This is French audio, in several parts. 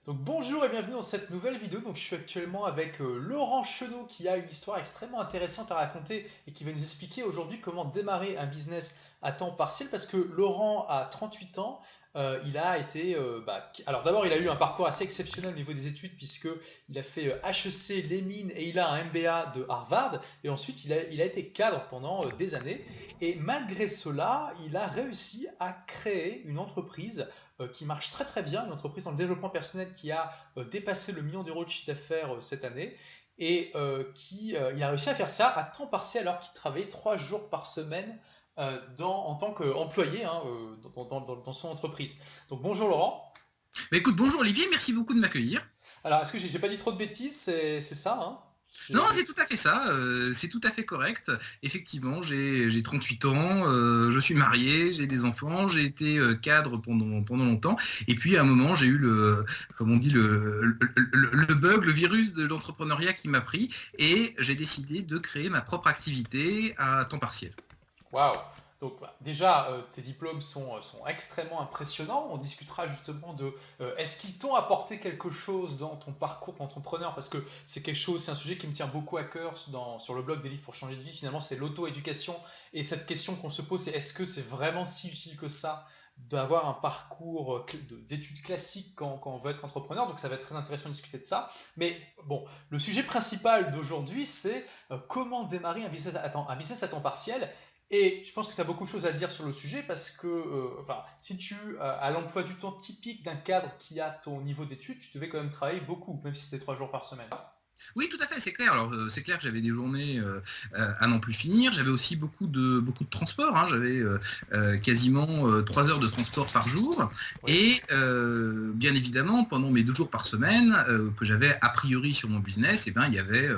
Donc bonjour et bienvenue dans cette nouvelle vidéo. Donc je suis actuellement avec Laurent Chenot qui a une histoire extrêmement intéressante à raconter et qui va nous expliquer aujourd'hui comment démarrer un business à temps partiel parce que Laurent a 38 ans. Il a été alors d'abord il a eu un parcours assez exceptionnel au niveau des études puisque il a fait HEC, les mines et il a un MBA de Harvard et ensuite il a été cadre pendant des années et malgré cela il a réussi à créer une entreprise qui marche très très bien, une entreprise dans le développement personnel qui a dépassé le million d'euros de chiffre d'affaires cette année et il a réussi à faire ça à temps partiel alors qu'il travaillait 3 jours par semaine en tant qu'employé hein, dans son entreprise. Donc bonjour Laurent. Bah écoute, bonjour Olivier, merci beaucoup de m'accueillir. Alors est-ce que j'ai pas dit trop de bêtises? C'est ça hein. Non, c'est tout à fait ça, c'est tout à fait correct. Effectivement, j'ai 38 ans, je suis marié, j'ai des enfants, j'ai été cadre pendant longtemps. Et puis à un moment, j'ai eu comme on dit, le bug, le virus de l'entrepreneuriat qui m'a pris. Et j'ai décidé de créer ma propre activité à temps partiel. Waouh! Donc voilà. Déjà, tes diplômes sont extrêmement impressionnants. On discutera justement de est-ce qu'ils t'ont apporté quelque chose dans ton parcours d'entrepreneur parce que c'est un sujet qui me tient beaucoup à cœur sur le blog des livres pour changer de vie. Finalement, c'est l'auto-éducation et cette question qu'on se pose, c'est est-ce que c'est vraiment si utile que ça d'avoir un parcours d'études classiques quand on veut être entrepreneur. Donc ça va être très intéressant de discuter de ça. Mais bon, le sujet principal d'aujourd'hui, c'est comment démarrer un business à temps partiel. Et je pense que tu as beaucoup de choses à dire sur le sujet parce que si tu as l'emploi du temps typique d'un cadre qui a ton niveau d'études, tu devais quand même travailler beaucoup, même si c'était 3 jours par semaine. Oui, tout à fait, c'est clair. Alors, c'est clair que j'avais des journées à n'en plus finir. J'avais aussi beaucoup de transport, hein. J'avais quasiment 3 heures de transport par jour. Oui. Et bien évidemment, pendant mes 2 jours par semaine que j'avais a priori sur mon business, eh ben, il y avait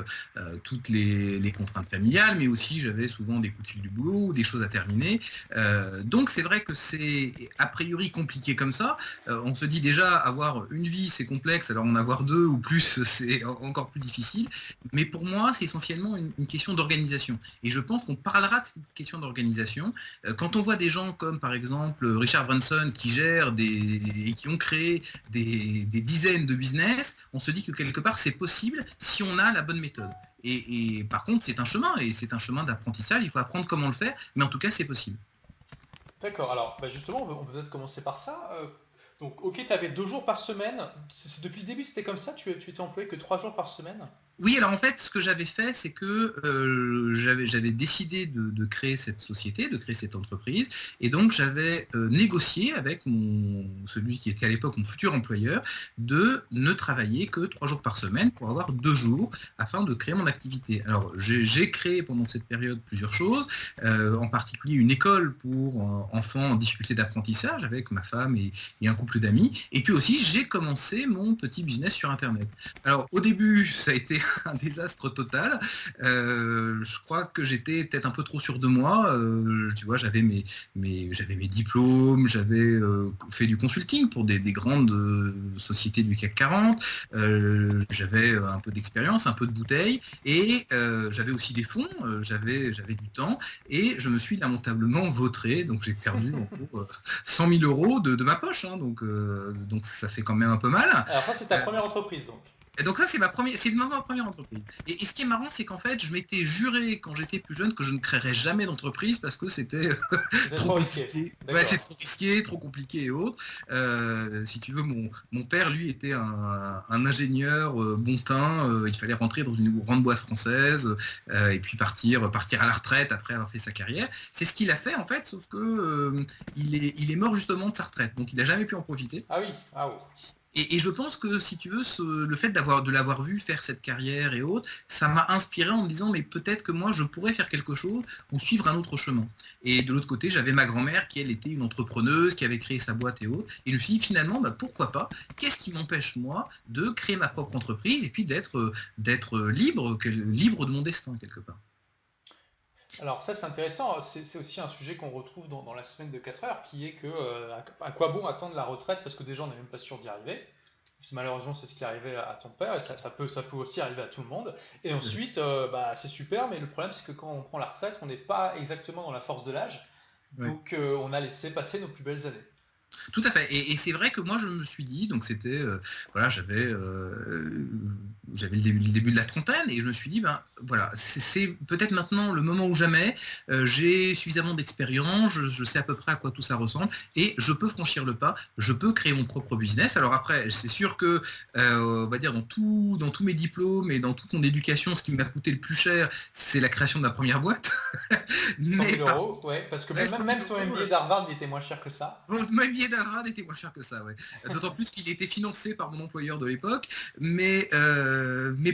toutes les contraintes familiales, mais aussi j'avais souvent des coups de fil du boulot ou des choses à terminer. Donc, c'est vrai que c'est a priori compliqué comme ça. On se dit déjà, avoir une vie, c'est complexe. Alors, en avoir deux ou plus, c'est encore plus difficile, mais pour moi, c'est essentiellement une question d'organisation. Et je pense qu'on parlera de cette question d'organisation. Quand on voit des gens comme, par exemple, Richard Branson qui gèrent et qui ont créé des dizaines de business, on se dit que quelque part, c'est possible si on a la bonne méthode. Et par contre, c'est un chemin, et c'est un chemin d'apprentissage. Il faut apprendre comment le faire, mais en tout cas, c'est possible. D'accord, alors justement, on peut peut-être commencer par ça. Donc, ok, tu avais 2 jours par semaine. Depuis le début, c'était comme ça? Tu étais employé que 3 jours par semaine? Oui, alors en fait, ce que j'avais fait, c'est que j'avais décidé de créer cette société, de créer cette entreprise, et donc j'avais négocié avec celui qui était à l'époque mon futur employeur, de ne travailler que 3 jours par semaine pour avoir 2 jours afin de créer mon activité. Alors j'ai créé pendant cette période plusieurs choses, en particulier une école pour enfants en difficulté d'apprentissage avec ma femme et un couple d'amis, et puis aussi j'ai commencé mon petit business sur Internet. Alors au début, ça a été un désastre total. Je crois que j'étais peut-être un peu trop sûr de moi. Tu vois, j'avais mes diplômes, j'avais fait du consulting pour des grandes sociétés du CAC 40. J'avais un peu d'expérience, un peu de bouteille, et j'avais aussi des fonds, j'avais du temps, et je me suis lamentablement vautré. Donc j'ai perdu en gros 100 000 euros de ma poche, hein, donc ça fait quand même un peu mal. Alors, ça, c'est ta première entreprise donc. Et donc ça, c'est ma première entreprise. Et ce qui est marrant, c'est qu'en fait, je m'étais juré quand j'étais plus jeune que je ne créerais jamais d'entreprise parce que c'était C'était trop trop risqué. compliqué. Ouais, c'est D'accord. trop risqué, trop compliqué et autres. Si tu veux, mon père, lui, était un ingénieur bon teint. Il fallait rentrer dans une grande boîte française et puis partir à la retraite après avoir fait sa carrière. C'est ce qu'il a fait en fait, sauf que il est mort justement de sa retraite, donc il n'a jamais pu en profiter. Ah oui, ah oui. Et je pense que si tu veux, le fait de l'avoir vu faire cette carrière et autres, ça m'a inspiré en me disant mais peut-être que moi je pourrais faire quelque chose ou suivre un autre chemin. Et de l'autre côté, j'avais ma grand-mère qui elle était une entrepreneuse, qui avait créé sa boîte et autres. Et je me suis dit finalement, bah, pourquoi pas? Qu'est-ce qui m'empêche moi de créer ma propre entreprise et puis d'être libre de mon destin quelque part. Alors ça c'est intéressant, c'est aussi un sujet qu'on retrouve dans la semaine de 4 heures, qui est que à quoi bon attendre la retraite parce que déjà on n'est même pas sûr d'y arriver. Malheureusement c'est ce qui est arrivé à ton père et ça peut aussi arriver à tout le monde. Et ensuite c'est super mais le problème c'est que quand on prend la retraite on n'est pas exactement dans la force de l'âge, Ouais. donc on a laissé passer nos plus belles années. Tout à fait. Et c'est vrai que moi, je me suis dit, donc c'était, voilà, j'avais le début de la trentaine, et je me suis dit, ben voilà, c'est peut-être maintenant le moment ou jamais. J'ai suffisamment d'expérience, je sais à peu près à quoi tout ça ressemble, et je peux franchir le pas, je peux créer mon propre business. Alors après, c'est sûr que, on va dire, dans tous mes diplômes et dans toute mon éducation, ce qui m'a coûté le plus cher, c'est la création de ma première boîte. 100 Mais 000 par euros, ouais, parce que ouais, même, 100 même 000 ton euros, MBA d'Harvard, il était moins cher que ça. bon, ma billet d'Harvard était moins cher que ça, ouais. D'autant plus qu'il était financé par mon employeur de l'époque. Mais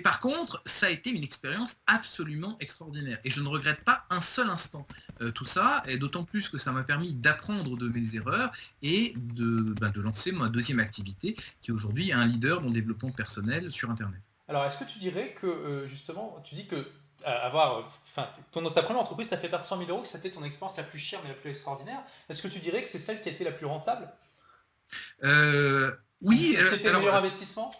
par contre, ça a été une expérience absolument extraordinaire. Et je ne regrette pas un seul instant tout ça, et d'autant plus que ça m'a permis d'apprendre de mes erreurs et de lancer ma deuxième activité, qui est aujourd'hui un leader dans le développement personnel sur Internet. Alors, est-ce que tu dirais que, justement, tu dis que enfin, ta première entreprise t'a fait perdre 100 000 euros, que c'était ton expérience la plus chère mais la plus extraordinaire. Est-ce que tu dirais que c'est celle qui a été la plus rentable? Euh, Ou oui, qui était le alors meilleur investissement?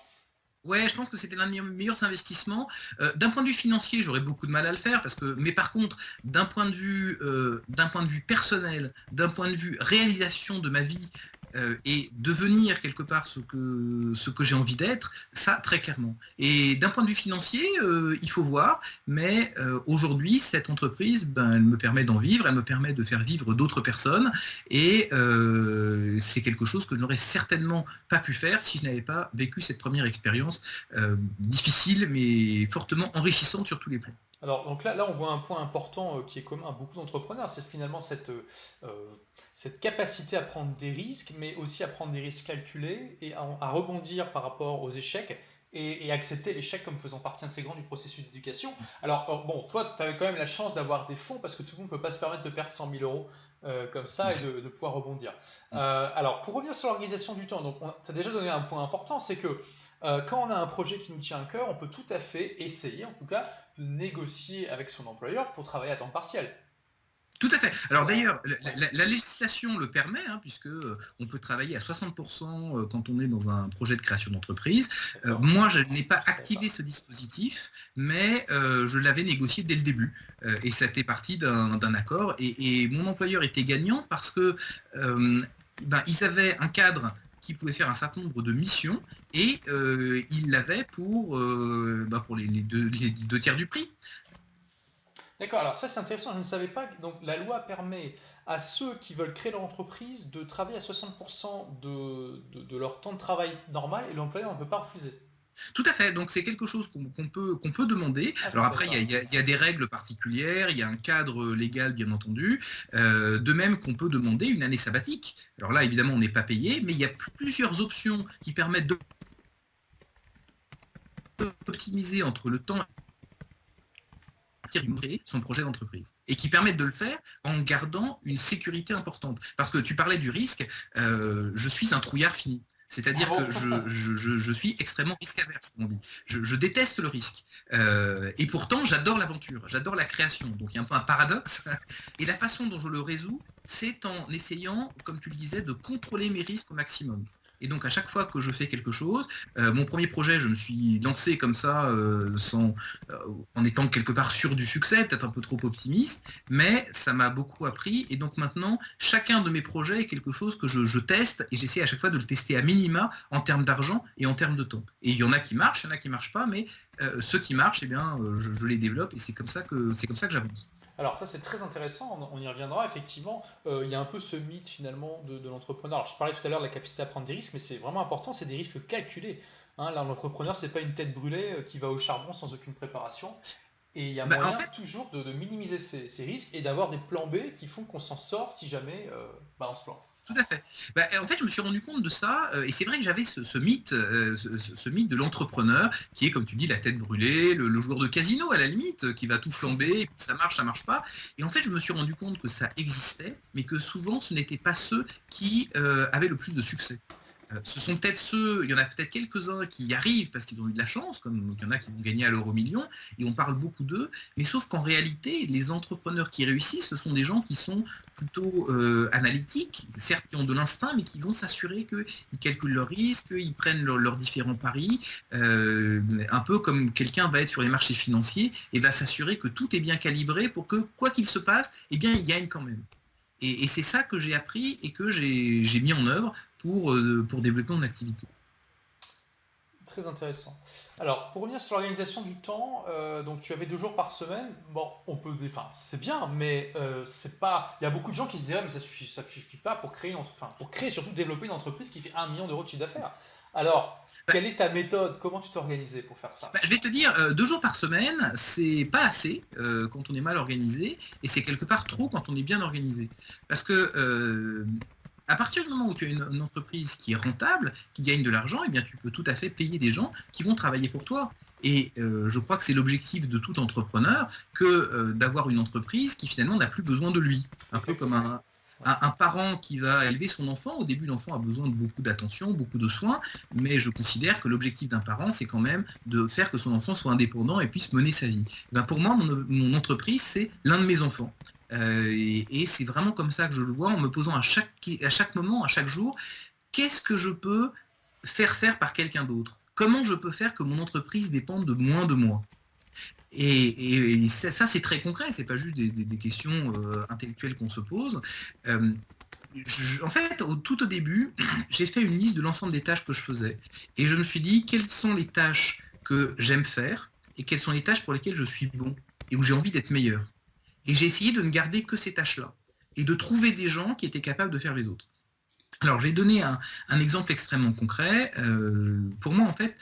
ouais, je pense que c'était l'un de mes meilleurs investissements. D'un point de vue financier, j'aurais beaucoup de mal à le faire mais par contre, d'un point de vue personnel, d'un point de vue réalisation de ma vie et devenir quelque part ce que j'ai envie d'être, ça très clairement. Et d'un point de vue financier, il faut voir, mais aujourd'hui, cette entreprise, ben, elle me permet d'en vivre, elle me permet de faire vivre d'autres personnes, et c'est quelque chose que je n'aurais certainement pas pu faire si je n'avais pas vécu cette première expérience difficile mais fortement enrichissante sur tous les plans. Alors, donc là, on voit un point important qui est commun à beaucoup d'entrepreneurs, c'est finalement euh, cette capacité à prendre des risques, mais aussi à prendre des risques calculés et à rebondir par rapport aux échecs et accepter l'échec comme faisant partie intégrante du processus d'éducation. Alors, bon, toi, tu avais quand même la chance d'avoir des fonds parce que tout le monde ne peut pas se permettre de perdre 100 000 euros comme ça et de pouvoir rebondir. Alors, pour revenir sur l'organisation du temps, donc tu as déjà donné un point important, c'est que quand on a un projet qui nous tient à cœur, on peut tout à fait essayer, en tout cas, de négocier avec son employeur pour travailler à temps partiel. Tout à fait. Alors Ça, d'ailleurs, ouais, la législation le permet, hein, puisque on peut travailler à 60% quand on est dans un projet de création d'entreprise. d'accord. Moi, je n'ai pas Je savais activé pas. ce dispositif, mais je l'avais négocié dès le début. Et ça était parti d'un accord. Et mon employeur était gagnant parce que ben, ils avaient un cadre qui pouvait faire un certain nombre de missions, et ils l'avaient pour les deux tiers du prix. D'accord, alors ça c'est intéressant, je ne savais pas. Donc la loi permet à ceux qui veulent créer leur entreprise de travailler à 60% de leur temps de travail normal et l'employeur ne peut pas refuser. Tout à fait, donc c'est quelque chose qu'on peut demander. Ah, je ne Alors savais après, pas. il y a des règles particulières, il y a un cadre légal bien entendu, de même qu'on peut demander une année sabbatique. Alors là, évidemment, on n'est pas payé, mais il y a plusieurs options qui permettent d'optimiser entre le temps créer son projet d'entreprise et qui permettent de le faire en gardant une sécurité importante. Parce que tu parlais du risque, je suis un trouillard fini. Ah C'est-à-dire bon? que je suis extrêmement risque averse, comme on dit. Je déteste le risque. Et pourtant, j'adore l'aventure, j'adore la création. Donc il y a un peu un paradoxe. Et la façon dont je le résous, c'est en essayant, comme tu le disais, de contrôler mes risques au maximum. Et donc à chaque fois que je fais quelque chose, mon premier projet, je me suis lancé comme ça, euh, en étant quelque part sûr du succès, peut-être un peu trop optimiste, mais ça m'a beaucoup appris. Et donc maintenant, chacun de mes projets est quelque chose que je teste, et j'essaie à chaque fois de le tester à minima en termes d'argent et en termes de temps. Et il y en a qui marchent, il y en a qui ne marchent pas, mais ceux qui marchent, eh bien, je les développe, et c'est comme ça que j'avance. Alors ça c'est très intéressant, on y reviendra effectivement. Il y a un peu ce mythe finalement de l'entrepreneur. Alors je parlais tout à l'heure de la capacité à prendre des risques, mais c'est vraiment important, c'est des risques calculés. Hein, là l'entrepreneur c'est pas une tête brûlée qui va au charbon sans aucune préparation. Et il y a Bah, en moyen fait, toujours de minimiser ces risques et d'avoir des plans B qui font qu'on s'en sort si jamais on se plante. tout à fait. Bah, en fait, je me suis rendu compte de ça, et c'est vrai que j'avais ce mythe, ce mythe de l'entrepreneur, qui est, comme tu dis, la tête brûlée, le joueur de casino à la limite, qui va tout flamber, et puis ça marche pas. Et en fait, je me suis rendu compte que ça existait, mais que souvent, ce n'étaient pas ceux qui avaient le plus de succès. Ce sont peut-être ceux, il y en a peut-être quelques-uns qui y arrivent parce qu'ils ont eu de la chance, comme il y en a qui vont gagner à l'euro million, et on parle beaucoup d'eux, mais sauf qu'en réalité, les entrepreneurs qui réussissent, ce sont des gens qui sont plutôt analytiques, certes qui ont de l'instinct, mais qui vont s'assurer qu'ils calculent leurs risques, qu'ils prennent leurs différents paris, un peu comme quelqu'un va être sur les marchés financiers et va s'assurer que tout est bien calibré pour que, quoi qu'il se passe, eh bien, il gagne quand même. Et c'est ça que j'ai appris et que j'ai mis en œuvre pour développer mon activité. Très intéressant. Alors, pour revenir sur l'organisation du temps, donc tu avais 2 jours par semaine. Bon, enfin, c'est bien, mais c'est pas. Il y a beaucoup de gens qui se diraient, mais ça suffit pas pour créer pour créer surtout développer une entreprise qui fait 1 million d'euros de chiffre d'affaires. Alors, Bah, quelle est ta méthode? Comment tu t'es organisé pour faire ça? je vais te dire, 2 jours par semaine, c'est pas assez quand on est mal organisé, et c'est quelque part trop quand on est bien organisé. Parce que à partir du moment où tu as une entreprise qui est rentable, qui gagne de l'argent, eh bien tu peux tout à fait payer des gens qui vont travailler pour toi. Et je crois que c'est l'objectif de tout entrepreneur que d'avoir une entreprise qui finalement n'a plus besoin de lui. Un peu comme Exactement. Ouais. un parent qui va élever son enfant. Au début, l'enfant a besoin de beaucoup d'attention, beaucoup de soins, mais je considère que l'objectif d'un parent, c'est quand même de faire que son enfant soit indépendant et puisse mener sa vie. Et ben pour moi, mon entreprise, c'est l'un de mes enfants. Et c'est vraiment comme ça que je le vois, en me posant à chaque moment, à chaque jour, qu'est-ce que je peux faire par quelqu'un d'autre? Comment je peux faire que mon entreprise dépende de moins de moi? Et ça, c'est très concret, c'est pas juste des questions intellectuelles qu'on se pose. Euh, en fait, tout au début, j'ai fait une liste de l'ensemble des tâches que je faisais. Et je me suis dit, quelles sont les tâches que j'aime faire et quelles sont les tâches pour lesquelles je suis bon et où j'ai envie d'être meilleur. Et j'ai essayé de ne garder que ces tâches-là et de trouver des gens qui étaient capables de faire les autres. Alors, j'ai donné un exemple extrêmement concret. Pour moi, en fait,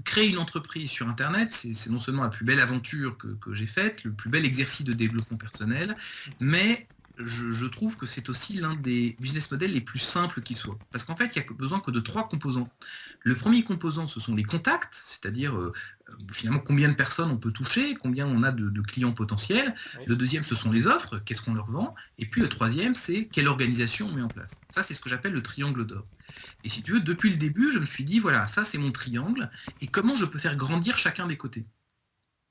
créer une entreprise sur Internet, c'est non seulement la plus belle aventure que j'ai faite, le plus bel exercice de développement personnel, mais je trouve que c'est aussi l'un des business models les plus simples qui soient. Parce qu'en fait, il n'y a besoin que de 3 composants. Le premier composant, ce sont les contacts, c'est-à-dire finalement combien de personnes on peut toucher, combien on a de clients potentiels. Oui. Le deuxième, ce sont les offres, qu'est-ce qu'on leur vend. Et puis le troisième, c'est quelle organisation on met en place. Ça, c'est ce que j'appelle le triangle d'or. Et si tu veux, depuis le début, je me suis dit, voilà, ça c'est mon triangle, et comment je peux faire grandir chacun des côtés.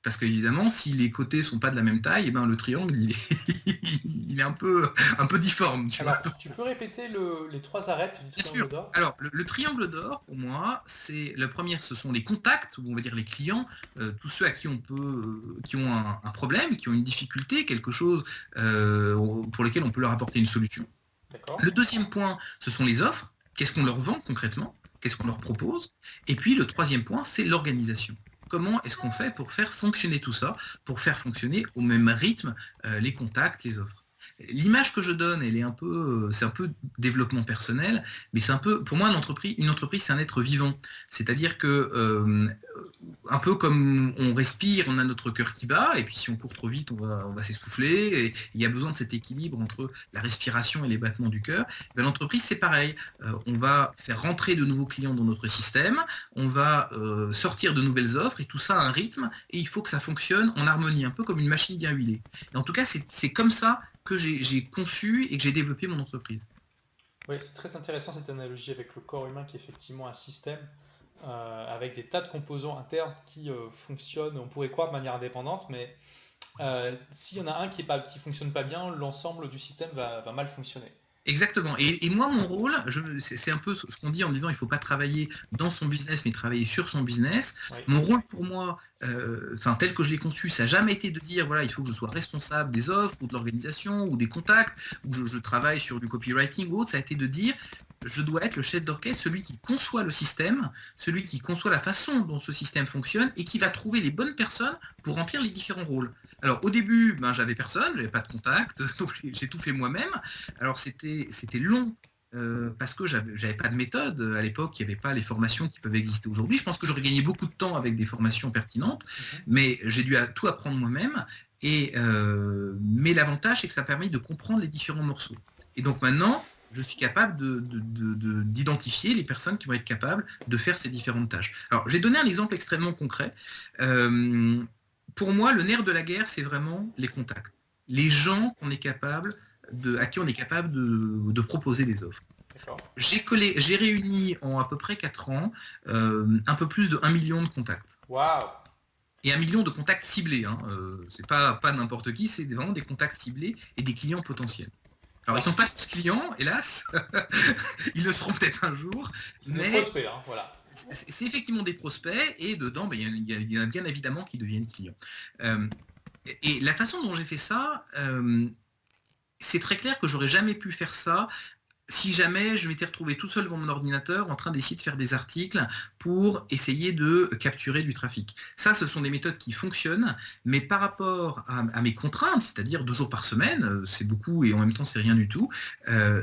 Parce qu'évidemment, si les côtés ne sont pas de la même taille, eh ben, le triangle, il est un peu difforme. Tu vois. Alors, tu peux répéter les 3 arêtes du Bien triangle sûr. d'or? Alors, le triangle d'or, pour moi, c'est la première, ce sont les contacts, ou on va dire les clients, tous ceux à qui on peut, qui ont un problème, qui ont une difficulté, quelque chose pour lequel on peut leur apporter une solution. D'accord. Le deuxième point, ce sont les offres. Qu'est-ce qu'on leur vend concrètement? Qu'est-ce qu'on leur propose? Et puis le troisième point, c'est l'organisation. Comment est-ce qu'on fait pour faire fonctionner tout ça, pour faire fonctionner au même rythme les contacts, les offres? L'image que je donne, c'est un peu développement personnel, mais c'est un peu, pour moi, une entreprise, c'est un être vivant. C'est-à-dire que, un peu comme on respire, on a notre cœur qui bat, et puis si on court trop vite, on va s'essouffler, et il y a besoin de cet équilibre entre la respiration et les battements du cœur. Ben, l'entreprise, c'est pareil. On va faire rentrer de nouveaux clients dans notre système, on va sortir de nouvelles offres, et tout ça a un rythme, et il faut que ça fonctionne en harmonie, un peu comme une machine bien huilée. Et en tout cas, c'est comme ça que j'ai conçu et que j'ai développé mon entreprise. Oui, c'est très intéressant cette analogie avec le corps humain qui est effectivement un système avec des tas de composants internes qui fonctionnent, on pourrait croire de manière indépendante, mais s'il y en a un qui fonctionne pas bien, l'ensemble du système va mal fonctionner. Exactement. Et moi, mon rôle, c'est un peu ce qu'on dit en disant il ne faut pas travailler dans son business, mais travailler sur son business. Oui, Mon rôle pour moi, tel que je l'ai conçu, ça n'a jamais été de dire voilà, il faut que je sois responsable des offres ou de l'organisation ou des contacts, ou je travaille sur du copywriting ou autre. Ça a été de dire je dois être le chef d'orchestre, celui qui conçoit le système, celui qui conçoit la façon dont ce système fonctionne et qui va trouver les bonnes personnes pour remplir les différents rôles. Alors au début, j'avais personne, j'avais pas de contact, donc j'ai tout fait moi-même. Alors c'était long parce que j'avais pas de méthode. À l'époque, il n'y avait pas les formations qui peuvent exister aujourd'hui. Je pense que j'aurais gagné beaucoup de temps avec des formations pertinentes, mais j'ai dû tout apprendre moi-même. Mais l'avantage, c'est que ça permet de comprendre les différents morceaux. Et donc maintenant, je suis capable d'identifier les personnes qui vont être capables de faire ces différentes tâches. Alors, j'ai donné un exemple extrêmement concret. Pour moi, le nerf de la guerre, c'est vraiment les contacts. Les gens à qui on est capable de proposer des offres. J'ai réuni en à peu près 4 ans un peu plus de 1 million de contacts. Waouh! Et 1 million de contacts ciblés. C'est pas n'importe qui, c'est vraiment des contacts ciblés et des clients potentiels. Alors, ils ne sont pas tous clients, hélas. Ils le seront peut-être un jour. C'est des prospects, voilà. C'est effectivement des prospects, et dedans, il y en a bien évidemment qui deviennent clients. Et la façon dont j'ai fait ça, c'est très clair que j'aurais jamais pu faire ça si jamais je m'étais retrouvé tout seul devant mon ordinateur en train d'essayer de faire des articles pour essayer de capturer du trafic. Ça, ce sont des méthodes qui fonctionnent, mais par rapport à mes contraintes, c'est-à-dire 2 jours par semaine, c'est beaucoup et en même temps c'est rien du tout,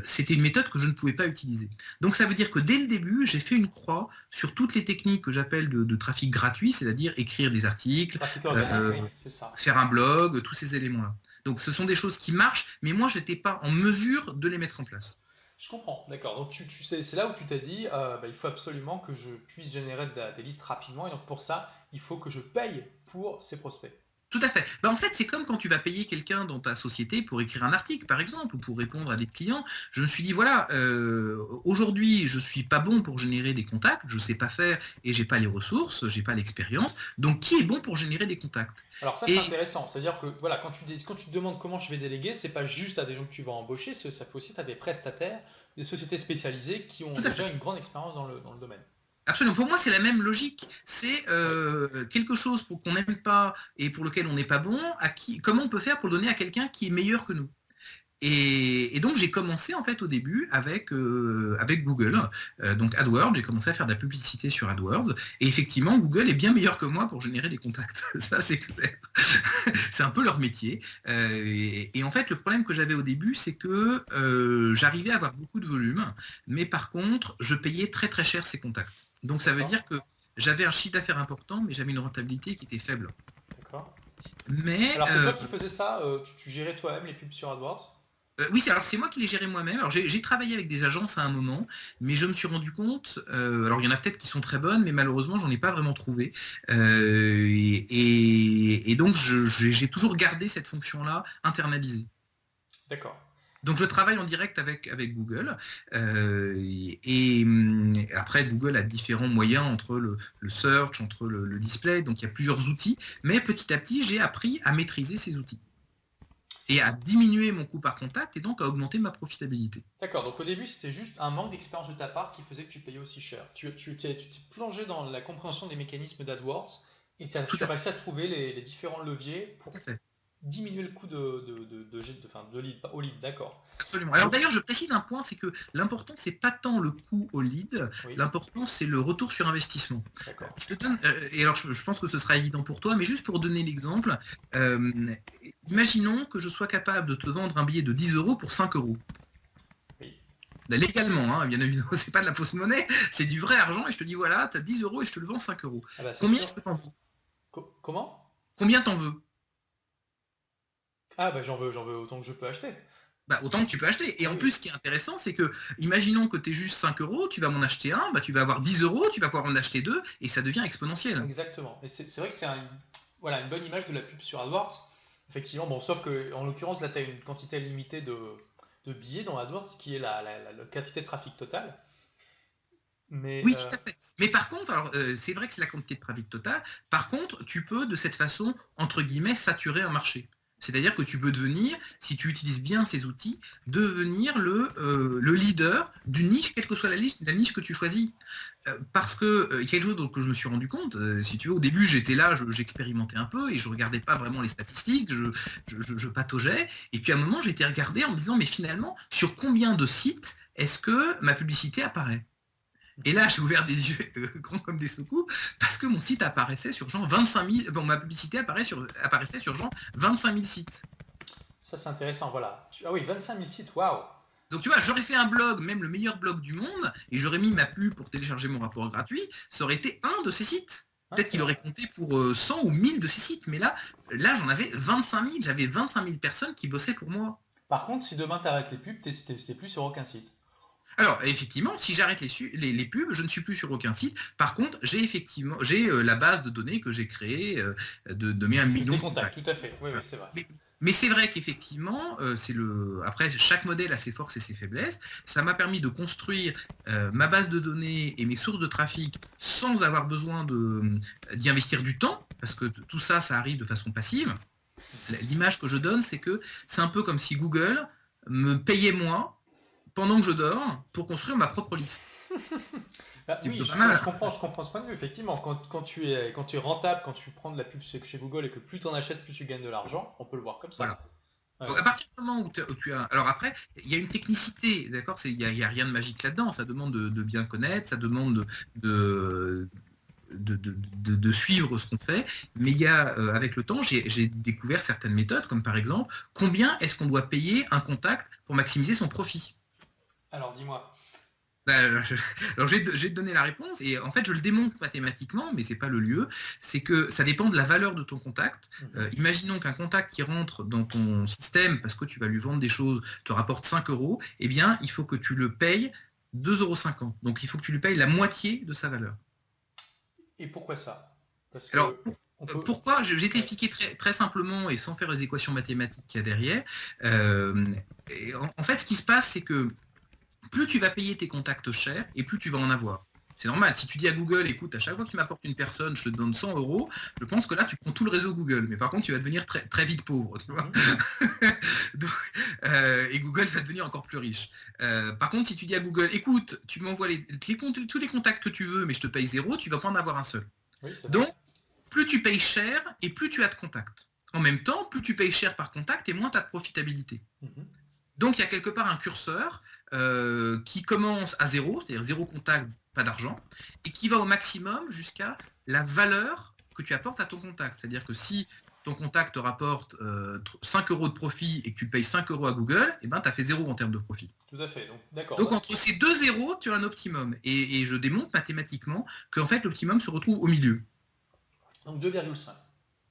c'était une méthode que je ne pouvais pas utiliser. Donc ça veut dire que dès le début, j'ai fait une croix sur toutes les techniques que j'appelle de trafic gratuit, c'est-à-dire écrire des articles, Trafic organique, oui, c'est ça. faire un blog, tous ces éléments-là. Donc ce sont des choses qui marchent, mais moi je n'étais pas en mesure de les mettre en place. Je comprends, d'accord. Donc tu sais, c'est là où tu t'as dit, il faut absolument que je puisse générer des listes rapidement, et donc pour ça, il faut que je paye pour ces prospects. Tout à fait. En fait, c'est comme quand tu vas payer quelqu'un dans ta société pour écrire un article, par exemple, ou pour répondre à des clients. Je me suis dit, voilà, aujourd'hui, je suis pas bon pour générer des contacts, je sais pas faire et j'ai pas les ressources, j'ai pas l'expérience. Donc, qui est bon pour générer des contacts? Alors ça, c'est intéressant. C'est-à-dire que voilà, quand tu te demandes comment je vais déléguer, c'est pas juste à des gens que tu vas embaucher, ça peut aussi être à des prestataires, des sociétés spécialisées qui ont déjà une grande expérience dans le domaine. Absolument. Pour moi, c'est la même logique. C'est quelque chose pour qu'on n'aime pas et pour lequel on n'est pas bon. Comment on peut faire pour le donner à quelqu'un qui est meilleur que nous? Et donc j'ai commencé en fait au début avec Google, donc AdWords. J'ai commencé à faire de la publicité sur AdWords. Et effectivement, Google est bien meilleur que moi pour générer des contacts. Ça, c'est clair. C'est un peu leur métier. Et en fait, le problème que j'avais au début, c'est que j'arrivais à avoir beaucoup de volume, mais par contre, je payais très très cher ces contacts. Donc ça veut dire que j'avais un chiffre d'affaires important, mais j'avais une rentabilité qui était faible. D'accord. Mais alors c'est toi qui faisais ça, tu gérais toi-même les pubs sur AdWords? Oui, c'est moi qui les gérais moi-même. Alors j'ai travaillé avec des agences à un moment, mais je me suis rendu compte, alors il y en a peut-être qui sont très bonnes, mais malheureusement j'en ai pas vraiment trouvé. Et donc j'ai toujours gardé cette fonction-là internalisée. D'accord. Donc je travaille en direct avec Google, et après Google a différents moyens entre le search, entre le display, donc il y a plusieurs outils, mais petit à petit j'ai appris à maîtriser ces outils et à diminuer mon coût par contact et donc à augmenter ma profitabilité. D'accord, donc au début c'était juste un manque d'expérience de ta part qui faisait que tu payais aussi cher. Tu t'es plongé dans la compréhension des mécanismes d'AdWords et tu as réussi à trouver les différents leviers pour diminuer le coût de lead, au lead, d'accord. Absolument. Alors d'ailleurs, je précise un point, c'est que l'important, c'est pas tant le coût au lead, oui. L'important, c'est le retour sur investissement. Je te donne, et alors je pense que ce sera évident pour toi, mais juste pour donner l'exemple, imaginons que je sois capable de te vendre un billet de 10 € pour 5 €. Oui. Légalement, hein, bien évidemment, c'est pas de la fausse monnaie, c'est du vrai argent, et je te dis voilà, tu as 10 € et je te le vends 5 €. Ah bah, combien est-ce que t'en veux? Comment? Combien t'en veux? Ah bah j'en veux autant que je peux acheter. Bah, autant que tu peux acheter. Et en plus, ce qui est intéressant, c'est que, imaginons que tu es juste 5 €, tu vas m'en acheter un, bah, tu vas avoir 10 €, tu vas pouvoir en acheter 2, et ça devient exponentiel. Exactement. Et c'est vrai que c'est une bonne image de la pub sur AdWords. Effectivement, bon, sauf que en l'occurrence, là, tu as une quantité limitée de billets dans AdWords, qui est la quantité de trafic totale. Mais, oui, tout à fait. Mais par contre, alors c'est vrai que c'est la quantité de trafic totale. Par contre, tu peux de cette façon, entre guillemets, saturer un marché. C'est-à-dire que tu peux devenir, si tu utilises bien ces outils, devenir le leader d'une niche, quelle que soit la niche que tu choisis. Parce que il y a quelque chose que je me suis rendu compte, si tu veux, au début j'étais là, j'expérimentais un peu et je regardais pas vraiment les statistiques, je pataugeais. Et puis à un moment j'ai été regardé en me disant, mais finalement, sur combien de sites est-ce que ma publicité apparaît? Et là, j'ai ouvert des yeux grands comme des secousses parce que mon site apparaissait sur genre 25 000. Bon, ma publicité apparaissait sur genre 25 000 sites. Ça, c'est intéressant, voilà. Ah oui, 25 000 sites, waouh! Donc, tu vois, j'aurais fait un blog, même le meilleur blog du monde, et j'aurais mis ma pub pour télécharger mon rapport gratuit, ça aurait été un de ces sites. Peut-être qu'il aurait compté pour 100 ou 1000 de ces sites, mais là j'en avais 25 000. J'avais 25 000 personnes qui bossaient pour moi. Par contre, si demain tu arrêtes les pubs, t'es plus sur aucun site. Alors, effectivement, si j'arrête les pubs, je ne suis plus sur aucun site. Par contre, j'ai la base de données que j'ai créée de mes 1 million de contacts. Tout à fait, oui, c'est vrai. Mais c'est vrai qu'effectivement, après, chaque modèle a ses forces et ses faiblesses. Ça m'a permis de construire ma base de données et mes sources de trafic sans avoir besoin d'y investir du temps, parce que tout ça, ça arrive de façon passive. L'image que je donne, c'est que c'est un peu comme si Google me payait moi pendant que je dors pour construire ma propre liste. Oui, je comprends ce point de vue. Effectivement, quand tu es rentable, quand tu prends de la pub chez Google et que plus tu en achètes, plus tu gagnes de l'argent, on peut le voir comme ça. Voilà. Ouais, Donc ouais. à partir du moment où tu as... Alors après, il y a une technicité, d'accord? Il y a rien de magique là-dedans. Ça demande de bien connaître, ça demande de, de suivre ce qu'on fait. Mais il y a, avec le temps, j'ai découvert certaines méthodes, comme par exemple, combien est-ce qu'on doit payer un contact pour maximiser son profit? Alors, dis-moi. Alors, je vais te donner la réponse, et en fait, je le démontre mathématiquement, mais c'est pas le lieu. C'est que ça dépend de la valeur de ton contact. Mhm. Imaginons qu'un contact qui rentre dans ton système parce que tu vas lui vendre des choses te rapporte 5 euros, eh bien, il faut que tu le payes 2,50 €. Donc, il faut que tu lui payes la moitié de sa valeur. Et pourquoi ça? Parce Alors, que on peut. pourquoi? Je vais Ouais. t'expliquer très simplement et sans faire les équations mathématiques qu'il y a derrière. Euh, en fait, ce qui se passe, c'est que plus tu vas payer tes contacts chers et plus tu vas en avoir. C'est normal. Si tu dis à Google, écoute, à chaque fois que tu m'apportes une personne, je te donne 100 euros, je pense que là, tu prends tout le réseau Google. Mais par contre, tu vas devenir très vite pauvre. Tu vois. Mhm. Donc, et Google va devenir encore plus riche. Par contre, si tu dis à Google, écoute, tu m'envoies tous les contacts que tu veux, mais je te paye zéro, tu vas pas en avoir un seul. Oui, c'est vrai. Donc, plus tu payes cher et plus tu as de contacts. En même temps, plus tu payes cher par contact et moins tu as de profitabilité. Mhm. Donc il y a quelque part un curseur qui commence à zéro, c'est-à-dire zéro contact, pas d'argent, et qui va au maximum jusqu'à la valeur que tu apportes à ton contact. C'est-à-dire que si ton contact te rapporte 5 euros de profit et que tu payes 5 euros à Google, eh ben, tu as fait zéro en termes de profit. Tout à fait. Donc, d'accord. Donc entre ces deux zéros, tu as un optimum. Et je démontre mathématiquement qu'en fait l'optimum se retrouve au milieu. Donc 2,5.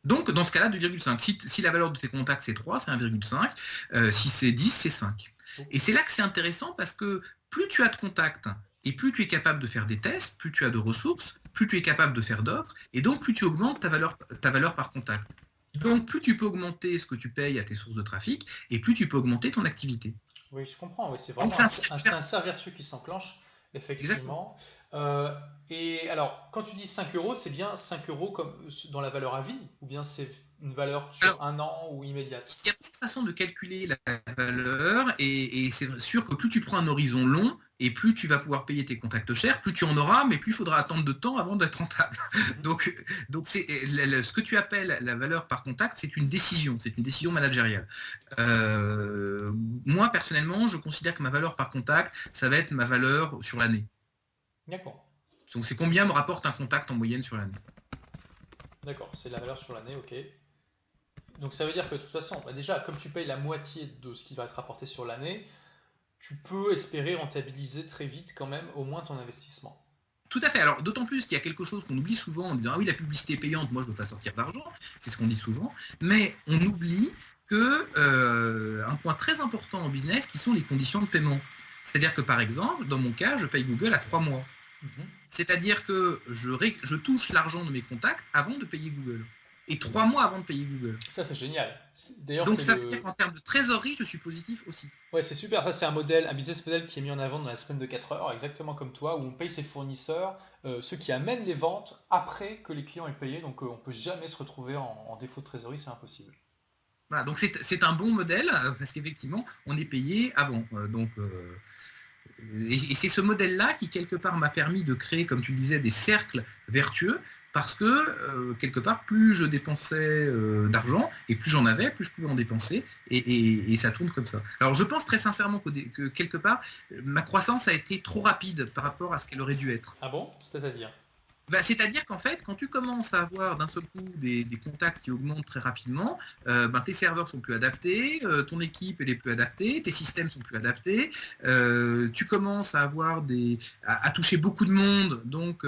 Donc, dans ce cas-là, 2,5. Si la valeur de tes contacts, c'est 3, c'est 1,5. Si c'est 10, c'est 5. Ok. Et c'est là que c'est intéressant parce que plus tu as de contacts et plus tu es capable de faire des tests, plus tu as de ressources, plus tu es capable de faire d'offres, et donc plus tu augmentes ta valeur par contact. Donc, plus tu peux augmenter ce que tu payes à tes sources de trafic, et plus tu peux augmenter ton activité. Oui, je comprends. Oui, c'est Donc, vraiment c'est un un cercle. cercle vertueux qui s'enclenche, Exactement. effectivement. Euh, et alors, quand tu dis 5 euros, c'est bien 5 euros comme dans la valeur à vie, ou bien c'est une valeur sur Alors, un an ou immédiate? il y a plein de façons de calculer la valeur, et c'est sûr que plus tu prends un horizon long, et plus tu vas pouvoir payer tes contacts chers, plus tu en auras, mais plus il faudra attendre de temps avant d'être rentable. Mhm. Donc, donc ce que tu appelles la valeur par contact, c'est une décision managériale. Euh, Moi, personnellement, je considère que ma valeur par contact, ça va être ma valeur sur l'année. D'accord. Donc, c'est combien me rapporte un contact en moyenne sur l'année. D'accord, c'est la valeur sur l'année, ok. Donc ça veut dire que de toute façon, bah déjà, comme tu payes la moitié de ce qui va être rapporté sur l'année, tu peux espérer rentabiliser très vite quand même au moins ton investissement. Tout à fait. Alors, d'autant plus qu'il y a quelque chose qu'on oublie souvent en disant ah oui, la publicité est payante, moi je ne veux pas sortir d'argent, c'est ce qu'on dit souvent, mais on oublie que un point très important en business qui sont les conditions de paiement. C'est-à-dire que par exemple, dans mon cas, je paye Google à 3 mois. Mhm. C'est-à-dire que je touche l'argent de mes contacts avant de payer Google. Et 3 mois avant de payer Google. Ça, c'est génial. D'ailleurs, Donc c'est ça veut dire le. qu'en termes de trésorerie, je suis positif aussi. Ouais, c'est super. Ça, c'est un business model qui est mis en avant dans la semaine de 4 heures, exactement comme toi, où on paye ses fournisseurs, ceux qui amènent les ventes après que les clients aient payé. Donc, on peut jamais se retrouver en défaut de trésorerie, c'est impossible. Voilà, donc c'est un bon modèle parce qu'effectivement, on est payé avant. Et c'est ce modèle-là qui, quelque part, m'a permis de créer, comme tu le disais, des cercles vertueux, parce que, quelque part, plus je dépensais d'argent, et plus j'en avais, plus je pouvais en dépenser, et ça tourne comme ça. Alors, je pense très sincèrement que, quelque part, ma croissance a été trop rapide par rapport à ce qu'elle aurait dû être. Ah bon? C'est-à-dire? Bah, c'est-à-dire qu'en fait, quand tu commences à avoir d'un seul coup des contacts qui augmentent très rapidement, ben, tes serveurs sont plus adaptés, ton équipe elle est plus adaptée, tes systèmes sont plus adaptés, tu commences à avoir à toucher beaucoup de monde, donc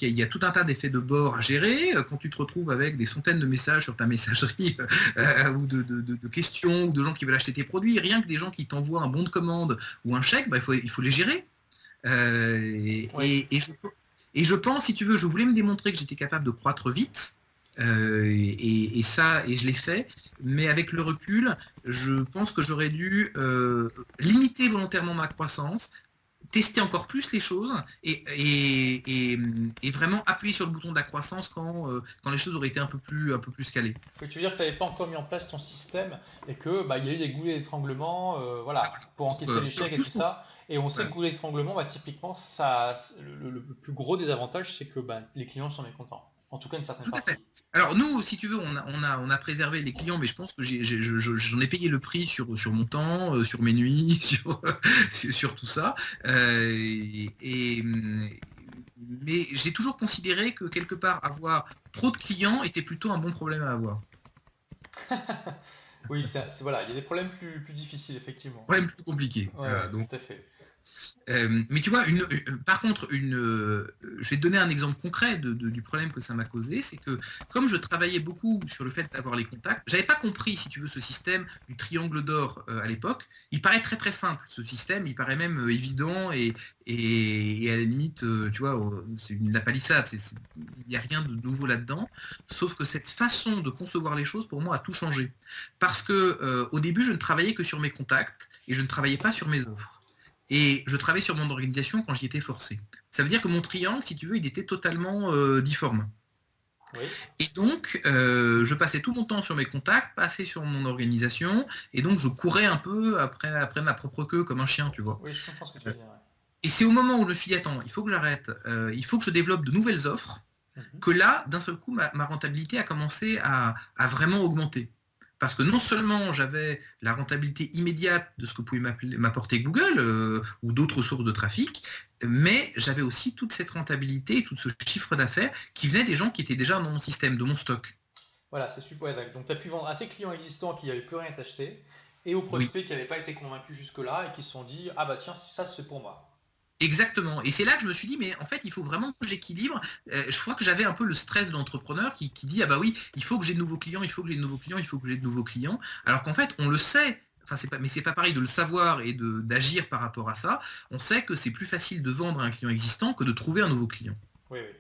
il y a tout un tas d'effets de bord à gérer. Quand tu te retrouves avec des centaines de messages sur ta messagerie ou de questions ou de gens qui veulent acheter tes produits, rien que des gens qui t'envoient un bon de commande ou un chèque, bah, il faut les gérer. Euh, Oui. et je pense, si tu veux, je voulais me démontrer que j'étais capable de croître vite, et je l'ai fait, mais avec le recul, je pense que j'aurais dû limiter volontairement ma croissance, tester encore plus les choses, et vraiment appuyer sur le bouton de la croissance quand les choses auraient été un peu plus scalées. Oui, tu veux dire que tu n'avais pas encore mis en place ton système et que bah, il y a eu des goulets d'étranglement, voilà, pour encaisser l'échec et tout ça. Et on sait que Voilà. goulet d'étranglement, bah, typiquement, ça, le plus gros des avantages, c'est que bah, les clients sont mécontents. En tout cas, une certaine Tout à fait. partie. Alors nous, si tu veux, on a préservé les clients, mais je pense que j'en ai payé le prix sur mon temps, sur mes nuits, sur tout ça. Mais j'ai toujours considéré que quelque part, avoir trop de clients était plutôt un bon problème à avoir. Oui, voilà, il y a des problèmes plus difficiles, effectivement. Problème plus compliqué. Ouais, Voilà, ouais, donc tout à fait. mais tu vois, par contre, je vais te donner un exemple concret du problème que ça m'a causé. C'est que comme je travaillais beaucoup sur le fait d'avoir les contacts, j'avais pas compris, si tu veux, ce système du triangle d'or à l'époque. Il paraît très très simple, ce système. Il paraît même évident et à la limite, tu vois, c'est la palissade. Il n'y a rien de nouveau là-dedans. Sauf que cette façon de concevoir les choses, pour moi, a tout changé. Parce que au début, je ne travaillais que sur mes contacts et je ne travaillais pas sur mes offres. Et je travaillais sur mon organisation quand j'y étais forcé. Ça veut dire que mon triangle, si tu veux, il était totalement difforme. Oui, Et donc, je passais tout mon temps sur mes contacts, passais sur mon organisation, et donc je courais un peu après ma propre queue comme un chien, tu vois. oui, je comprends ce que tu veux dire. Ouais. Et c'est au moment où je me suis dit, attends, il faut que j'arrête, il faut que je développe de nouvelles offres, Mhm. que là, d'un seul coup, ma rentabilité a commencé à vraiment augmenter. Parce que non seulement j'avais la rentabilité immédiate de ce que pouvait m'apporter Google ou d'autres sources de trafic, mais j'avais aussi toute cette rentabilité, tout ce chiffre d'affaires qui venait des gens qui étaient déjà dans mon système, de mon stock. Voilà, c'est super. Ouais, donc, tu as pu vendre à tes clients existants qui n'avaient plus rien à t'acheter et aux Oui. prospects qui n'avaient pas été convaincus jusque-là et qui se sont dit, ah bah tiens, ça c'est pour moi. Exactement. Et c'est là que je me suis dit, mais en fait, il faut vraiment que j'équilibre. Je crois que j'avais un peu le stress de l'entrepreneur qui dit, ah bah oui, il faut que j'ai de nouveaux clients, il faut que j'ai de nouveaux clients, il faut que j'ai de nouveaux clients. Alors qu'en fait, on le sait. Enfin, mais c'est pas pareil de le savoir et d'agir par rapport à ça. On sait que c'est plus facile de vendre à un client existant que de trouver un nouveau client. Oui, oui.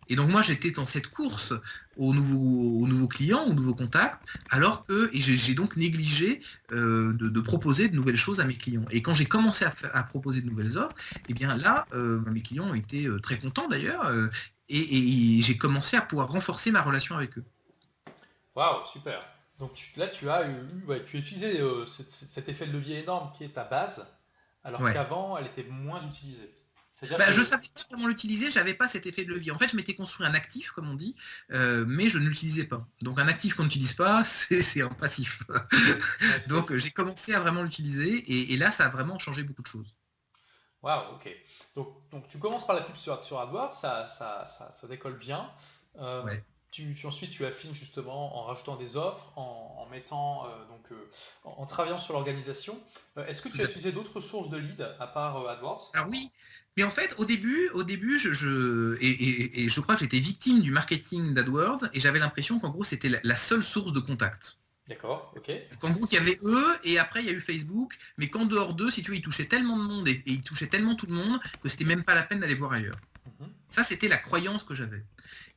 Et donc moi j'étais dans cette course aux nouveaux clients, aux nouveaux contacts, alors que et j'ai donc négligé de proposer de nouvelles choses à mes clients. Et quand j'ai commencé à proposer de nouvelles offres, et bien là mes clients ont été très contents d'ailleurs, et j'ai commencé à pouvoir renforcer ma relation avec eux. Waouh, super. Donc là, ouais, tu as utilisé cet effet de levier énorme qui est ta base, alors Ouais. qu'avant, elle était moins utilisée. C'est-à-dire Bah, je que, savais pas comment l'utiliser, j'avais pas cet effet de levier. En fait, je m'étais construit un actif, comme on dit, mais je ne l'utilisais pas. Donc un actif qu'on n'utilise pas, c'est un passif. ouais, tout à Donc fait. j'ai commencé à vraiment l'utiliser, et là, ça a vraiment changé beaucoup de choses. Waouh, ok. Donc tu commences par la pub sur AdWords, ça décolle bien. Euh, Ouais. ensuite, tu affines justement en rajoutant des offres, en mettant, en travaillant sur l'organisation. Est-ce que Tout tu as à fait. utilisé d'autres sources de leads à part AdWords? Alors oui, mais en fait, au début, et je crois que j'étais victime du marketing d'AdWords, et j'avais l'impression qu'en gros, c'était la seule source de contact. D'accord, ok. Qu'en gros, il y avait eux, et après, il y a eu Facebook, mais qu'en dehors d'eux, si tu veux, ils touchaient tellement de monde, et ils touchaient tellement tout le monde, que c'était même pas la peine d'aller voir ailleurs. Mhm. Ça, c'était la croyance que j'avais.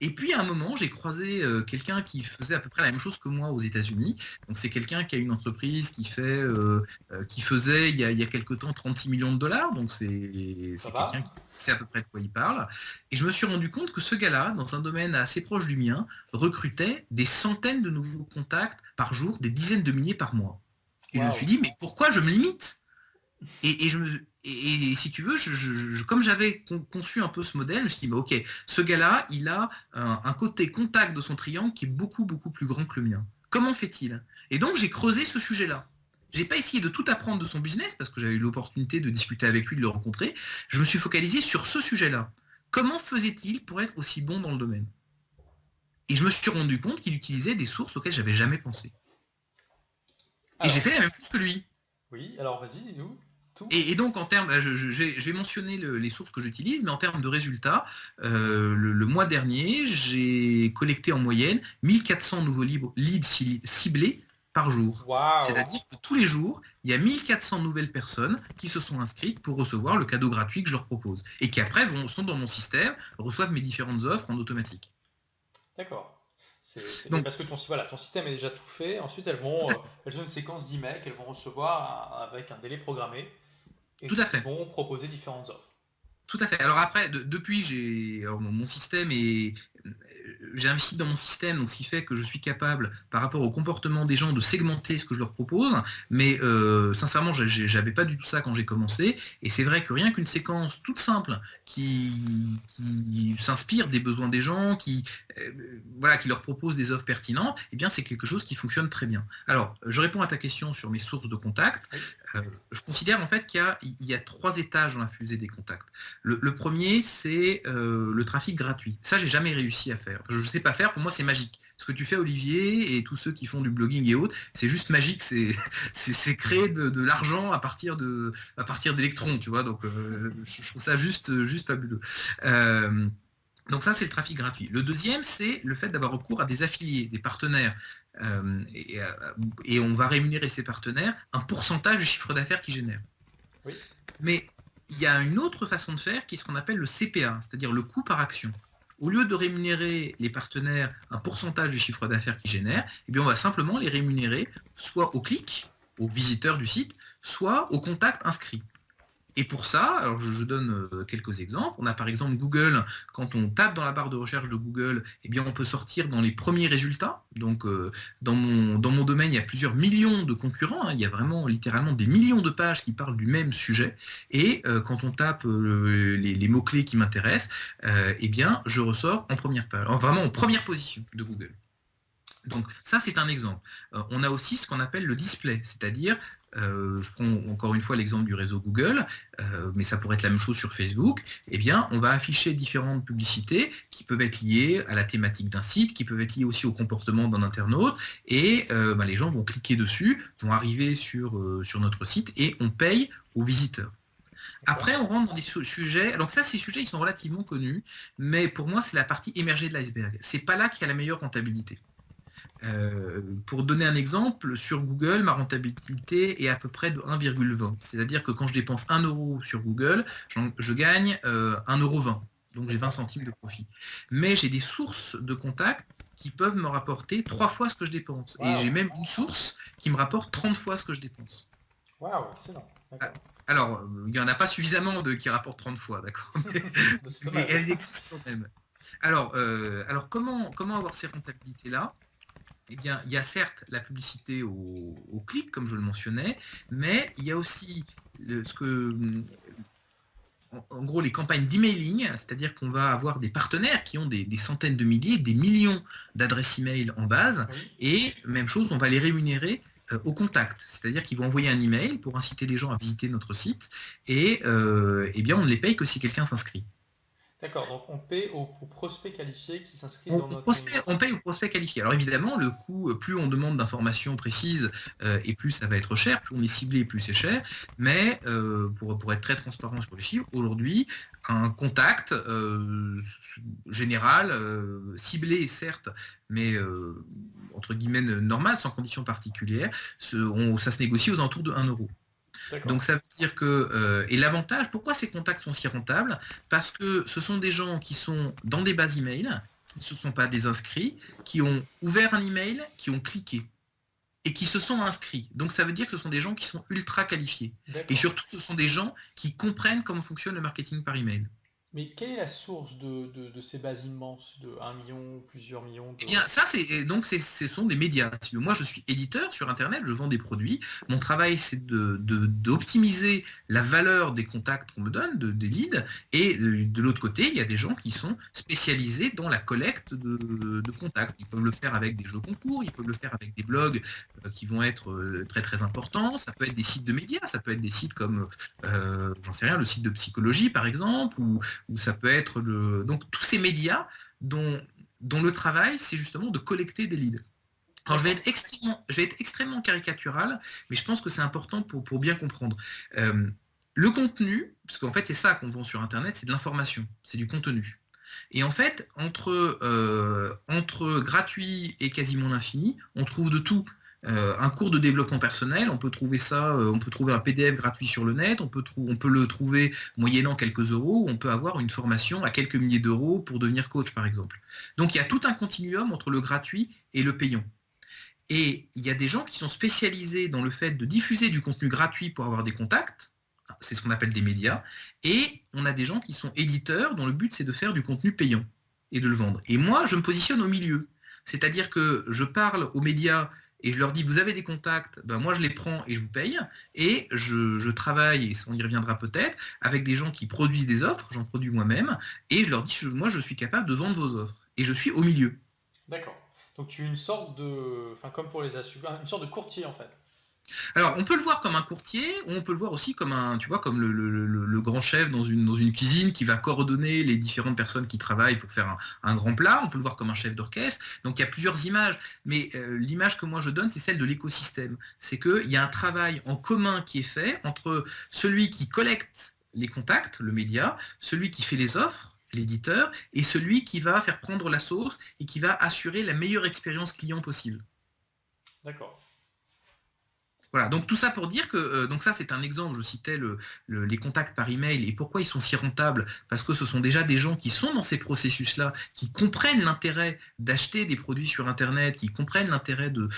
Et puis, à un moment, j'ai croisé quelqu'un qui faisait à peu près la même chose que moi aux États-Unis. Donc, c'est quelqu'un qui a une entreprise qui faisait il y a quelque temps 36 millions de dollars. Donc, Ça c'est quelqu'un va? qui sait à peu près de quoi il parle. Et je me suis rendu compte que ce gars-là, dans un domaine assez proche du mien, recrutait des centaines de nouveaux contacts par jour, des dizaines de milliers par mois. Et je me suis Waouh. dit, mais pourquoi je me limite et si tu veux, comme j'avais conçu un peu ce modèle, je me suis dit, bah, ok, ce gars-là, il a un côté contact de son triangle qui est beaucoup, beaucoup plus grand que le mien. Comment fait-il? Et donc, j'ai creusé ce sujet-là. J'ai pas essayé de tout apprendre de son business parce que j'avais eu l'opportunité de discuter avec lui, de le rencontrer. Je me suis focalisé sur ce sujet-là. Comment faisait-il pour être aussi bon dans le domaine? Et je me suis rendu compte qu'il utilisait des sources auxquelles j'avais jamais pensé. Et j'ai Alors, fait la même chose que lui. oui, alors vas-y, dis-nous tout. Et donc, en termes, je vais mentionner les sources que j'utilise, mais en termes de résultats, le mois dernier, j'ai collecté en moyenne 1400 nouveaux leads ciblés par jour. Waouh. C'est-à-dire que tous les jours, il y a 1400 nouvelles personnes qui se sont inscrites pour recevoir le cadeau gratuit que je leur propose. Et qui après sont dans mon système, reçoivent mes différentes offres en automatique. D'accord. Mais Donc, parce que ton système est déjà tout fait. Ensuite, tout à fait. elles ont une séquence d'emails qu'elles vont recevoir avec un délai programmé et Tout à qui fait. vont proposer différentes offres. Tout à fait. Alors après, depuis, alors, mon système est, j'ai investi dans mon système, donc ce qui fait que je suis capable, par rapport au comportement des gens, de segmenter ce que je leur propose. Mais sincèrement, j'avais pas du tout ça quand j'ai commencé. Et c'est vrai que rien qu'une séquence toute simple qui s'inspire des besoins des gens, voilà, qui leur propose des offres pertinentes, eh bien c'est quelque chose qui fonctionne très bien. Alors, je réponds à ta question sur mes sources de contacts. Je considère en fait qu'il y a 3 étages dans la fusée des contacts. Le premier, c'est le trafic gratuit. Ça, j'ai jamais réussi à faire. Enfin, je ne sais pas faire, pour moi, c'est magique. Ce que tu fais, Olivier, et tous ceux qui font du blogging et autres, c'est juste magique. C'est créer de l'argent à partir d'électrons, tu vois. Donc, je trouve ça juste fabuleux. Donc ça, c'est le trafic gratuit. Le deuxième, c'est le fait d'avoir recours à des affiliés, des partenaires. Et on va rémunérer ces partenaires un pourcentage du chiffre d'affaires qu'ils génèrent. Oui. Mais il y a une autre façon de faire qui est ce qu'on appelle le CPA, c'est-à-dire le coût par action. Au lieu de rémunérer les partenaires un pourcentage du chiffre d'affaires qu'ils génèrent, eh bien on va simplement les rémunérer soit au clic, aux visiteurs du site, soit au contact inscrit. Et pour ça, alors je donne quelques exemples. On a par exemple Google, quand on tape dans la barre de recherche de Google, eh bien on peut sortir dans les premiers résultats. Donc dans mon domaine, il y a plusieurs millions de concurrents, hein. Il y a vraiment littéralement des millions de pages qui parlent du même sujet. Et quand on tape les mots-clés qui m'intéressent, eh bien je ressors en première page, vraiment en première position de Google. Donc ça, c'est un exemple. On a aussi ce qu'on appelle le display, c'est-à-dire, je prends encore une fois l'exemple du réseau Google, mais ça pourrait être la même chose sur Facebook, eh bien, on va afficher différentes publicités qui peuvent être liées à la thématique d'un site, qui peuvent être liées aussi au comportement d'un internaute, et les gens vont cliquer dessus, vont arriver sur notre site, et on paye aux visiteurs. Après, on rentre dans des sujets. Alors ça, ces sujets, ils sont relativement connus, mais pour moi, c'est la partie émergée de l'iceberg. C'est pas là qu'il y a la meilleure rentabilité. Pour donner un exemple, sur Google, ma rentabilité est à peu près de 1,20. C'est-à-dire que quand je dépense 1 euro sur Google, je gagne 1,20 €. Donc j'ai 20 centimes de profit. Mais j'ai des sources de contacts qui peuvent me rapporter 3 fois ce que je dépense. Wow. Et j'ai même une source qui me rapporte 30 fois ce que je dépense. Waouh, excellent. Alors, il n'y en a pas suffisamment qui rapportent 30 fois, d'accord, mais elles existent quand même. Alors comment avoir ces rentabilités-là ? Eh bien, il y a certes la publicité au clic, comme je le mentionnais, mais il y a aussi en gros les campagnes d'emailing, c'est-à-dire qu'on va avoir des partenaires qui ont des centaines de milliers, des millions d'adresses email en base, et même chose, on va les rémunérer au contact, c'est-à-dire qu'ils vont envoyer un email pour inciter les gens à visiter notre site, et eh bien on ne les paye que si quelqu'un s'inscrit. D'accord, donc on paie aux prospects qualifiés qui s'inscrivent dans notre... On paye aux prospects qualifiés. Alors évidemment, le coût, plus on demande d'informations précises et plus ça va être cher, plus on est ciblé, plus c'est cher. Mais pour être très transparent sur les chiffres, aujourd'hui, un contact général, ciblé certes, mais entre guillemets normal, sans conditions particulières, ça se négocie aux alentours de 1 euro. Donc ça veut dire que, et l'avantage, pourquoi ces contacts sont si rentables ? Parce que ce sont des gens qui sont dans des bases email, qui ne se sont pas désinscrits, qui ont ouvert un email, qui ont cliqué et qui se sont inscrits. Donc ça veut dire que ce sont des gens qui sont ultra qualifiés. Et surtout, ce sont des gens qui comprennent comment fonctionne le marketing par email. Mais quelle est la source de ces bases immenses, de 1 million, plusieurs millions de... Eh bien, ça, ce sont des médias. Moi, je suis éditeur sur Internet, je vends des produits. Mon travail, c'est d'optimiser la valeur des contacts qu'on me donne, des leads. Et de l'autre côté, il y a des gens qui sont spécialisés dans la collecte de contacts. Ils peuvent le faire avec des jeux concours, ils peuvent le faire avec des blogs qui vont être très, très importants. Ça peut être des sites de médias, ça peut être des sites comme, j'en sais rien, le site de psychologie, par exemple, ou ça peut être donc tous ces médias dont le travail, c'est justement de collecter des leads. Alors je vais être extrêmement caricatural, mais je pense que c'est important pour bien comprendre. Le contenu, parce qu'en fait c'est ça qu'on vend sur Internet, c'est de l'information, c'est du contenu. Et en fait, entre gratuit et quasiment l'infini, on trouve de tout. Un cours de développement personnel, on peut trouver ça, on peut trouver un PDF gratuit sur le net, on peut le trouver moyennant quelques euros, on peut avoir une formation à quelques milliers d'euros pour devenir coach par exemple. Donc il y a tout un continuum entre le gratuit et le payant. Et il y a des gens qui sont spécialisés dans le fait de diffuser du contenu gratuit pour avoir des contacts, c'est ce qu'on appelle des médias, et on a des gens qui sont éditeurs dont le but c'est de faire du contenu payant. et de le vendre. Et moi, je me positionne au milieu. C'est-à-dire que je parle aux médias et je leur dis, vous avez des contacts, ben moi je les prends et je vous paye. Et je travaille, et on y reviendra peut-être, avec des gens qui produisent des offres, j'en produis moi-même, et je leur dis, moi je suis capable de vendre vos offres. Et je suis au milieu. D'accord. Donc tu es une sorte de, enfin comme pour les assureurs, une sorte de courtier en fait. Alors, on peut le voir comme un courtier, ou on peut le voir aussi comme un, tu vois, comme le grand chef dans une cuisine qui va coordonner les différentes personnes qui travaillent pour faire un grand plat. On peut le voir comme un chef d'orchestre. Donc, il y a plusieurs images. Mais l'image que moi je donne, c'est celle de l'écosystème. C'est qu'il y a un travail en commun qui est fait entre celui qui collecte les contacts, le média, celui qui fait les offres, l'éditeur, et celui qui va faire prendre la sauce et qui va assurer la meilleure expérience client possible. D'accord. Voilà, donc tout ça pour dire que, donc ça c'est un exemple, je citais les contacts par email et pourquoi ils sont si rentables, parce que ce sont déjà des gens qui sont dans ces processus-là, qui comprennent l'intérêt d'acheter des produits sur Internet, qui comprennent l'intérêt de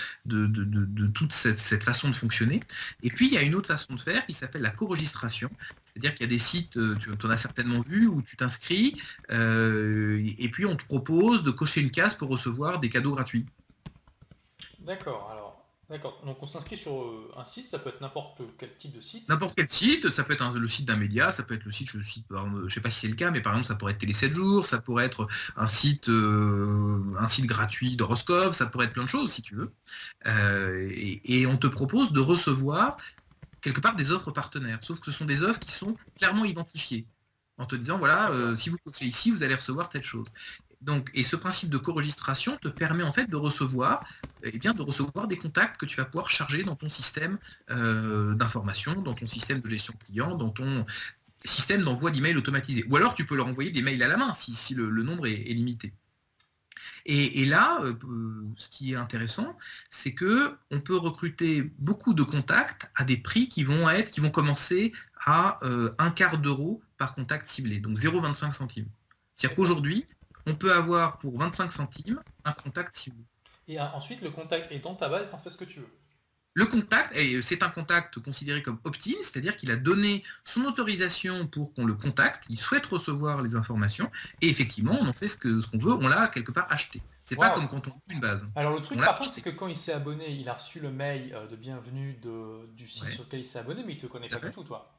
toute cette façon de fonctionner. Et puis il y a une autre façon de faire qui s'appelle la co-registration, c'est-à-dire qu'il y a des sites, tu en as certainement vu, où tu t'inscris et puis on te propose de cocher une case pour recevoir des cadeaux gratuits. D'accord. Alors, d'accord. Donc on s'inscrit sur un site, ça peut être n'importe quel type de site. N'importe quel site, ça peut être le site d'un média, ça peut être le site, je sais pas si c'est le cas, mais par exemple ça pourrait être Télé 7 jours, ça pourrait être un site gratuit d'horoscope, ça pourrait être plein de choses si tu veux. Et on te propose de recevoir quelque part des offres partenaires, sauf que ce sont des offres qui sont clairement identifiées, en te disant voilà, si vous cochez ici, vous allez recevoir telle chose. Donc, et ce principe de co-registration te permet en fait de recevoir, des contacts que tu vas pouvoir charger dans ton système d'information, dans ton système de gestion client, dans ton système d'envoi d'emails automatisé. Ou alors tu peux leur envoyer des mails à la main si le nombre est limité. Et là, ce qui est intéressant, c'est que on peut recruter beaucoup de contacts à des prix qui vont commencer à un quart d'euro par contact ciblé, donc 0,25 centimes. C'est-à-dire qu'aujourd'hui, on peut avoir pour 25 centimes un contact ciblé. Et ensuite, le contact est dans ta base, t'en fais ce que tu veux. Le contact, c'est un contact considéré comme opt-in, c'est-à-dire qu'il a donné son autorisation pour qu'on le contacte, il souhaite recevoir les informations, et effectivement, on en fait ce qu'on veut, on l'a quelque part acheté. C'est pas comme quand on ouvre une base. Alors le truc par contre, c'est que quand il s'est abonné, il a reçu le mail de bienvenue du site sur lequel il s'est abonné, mais il te connaît pas du tout, toi.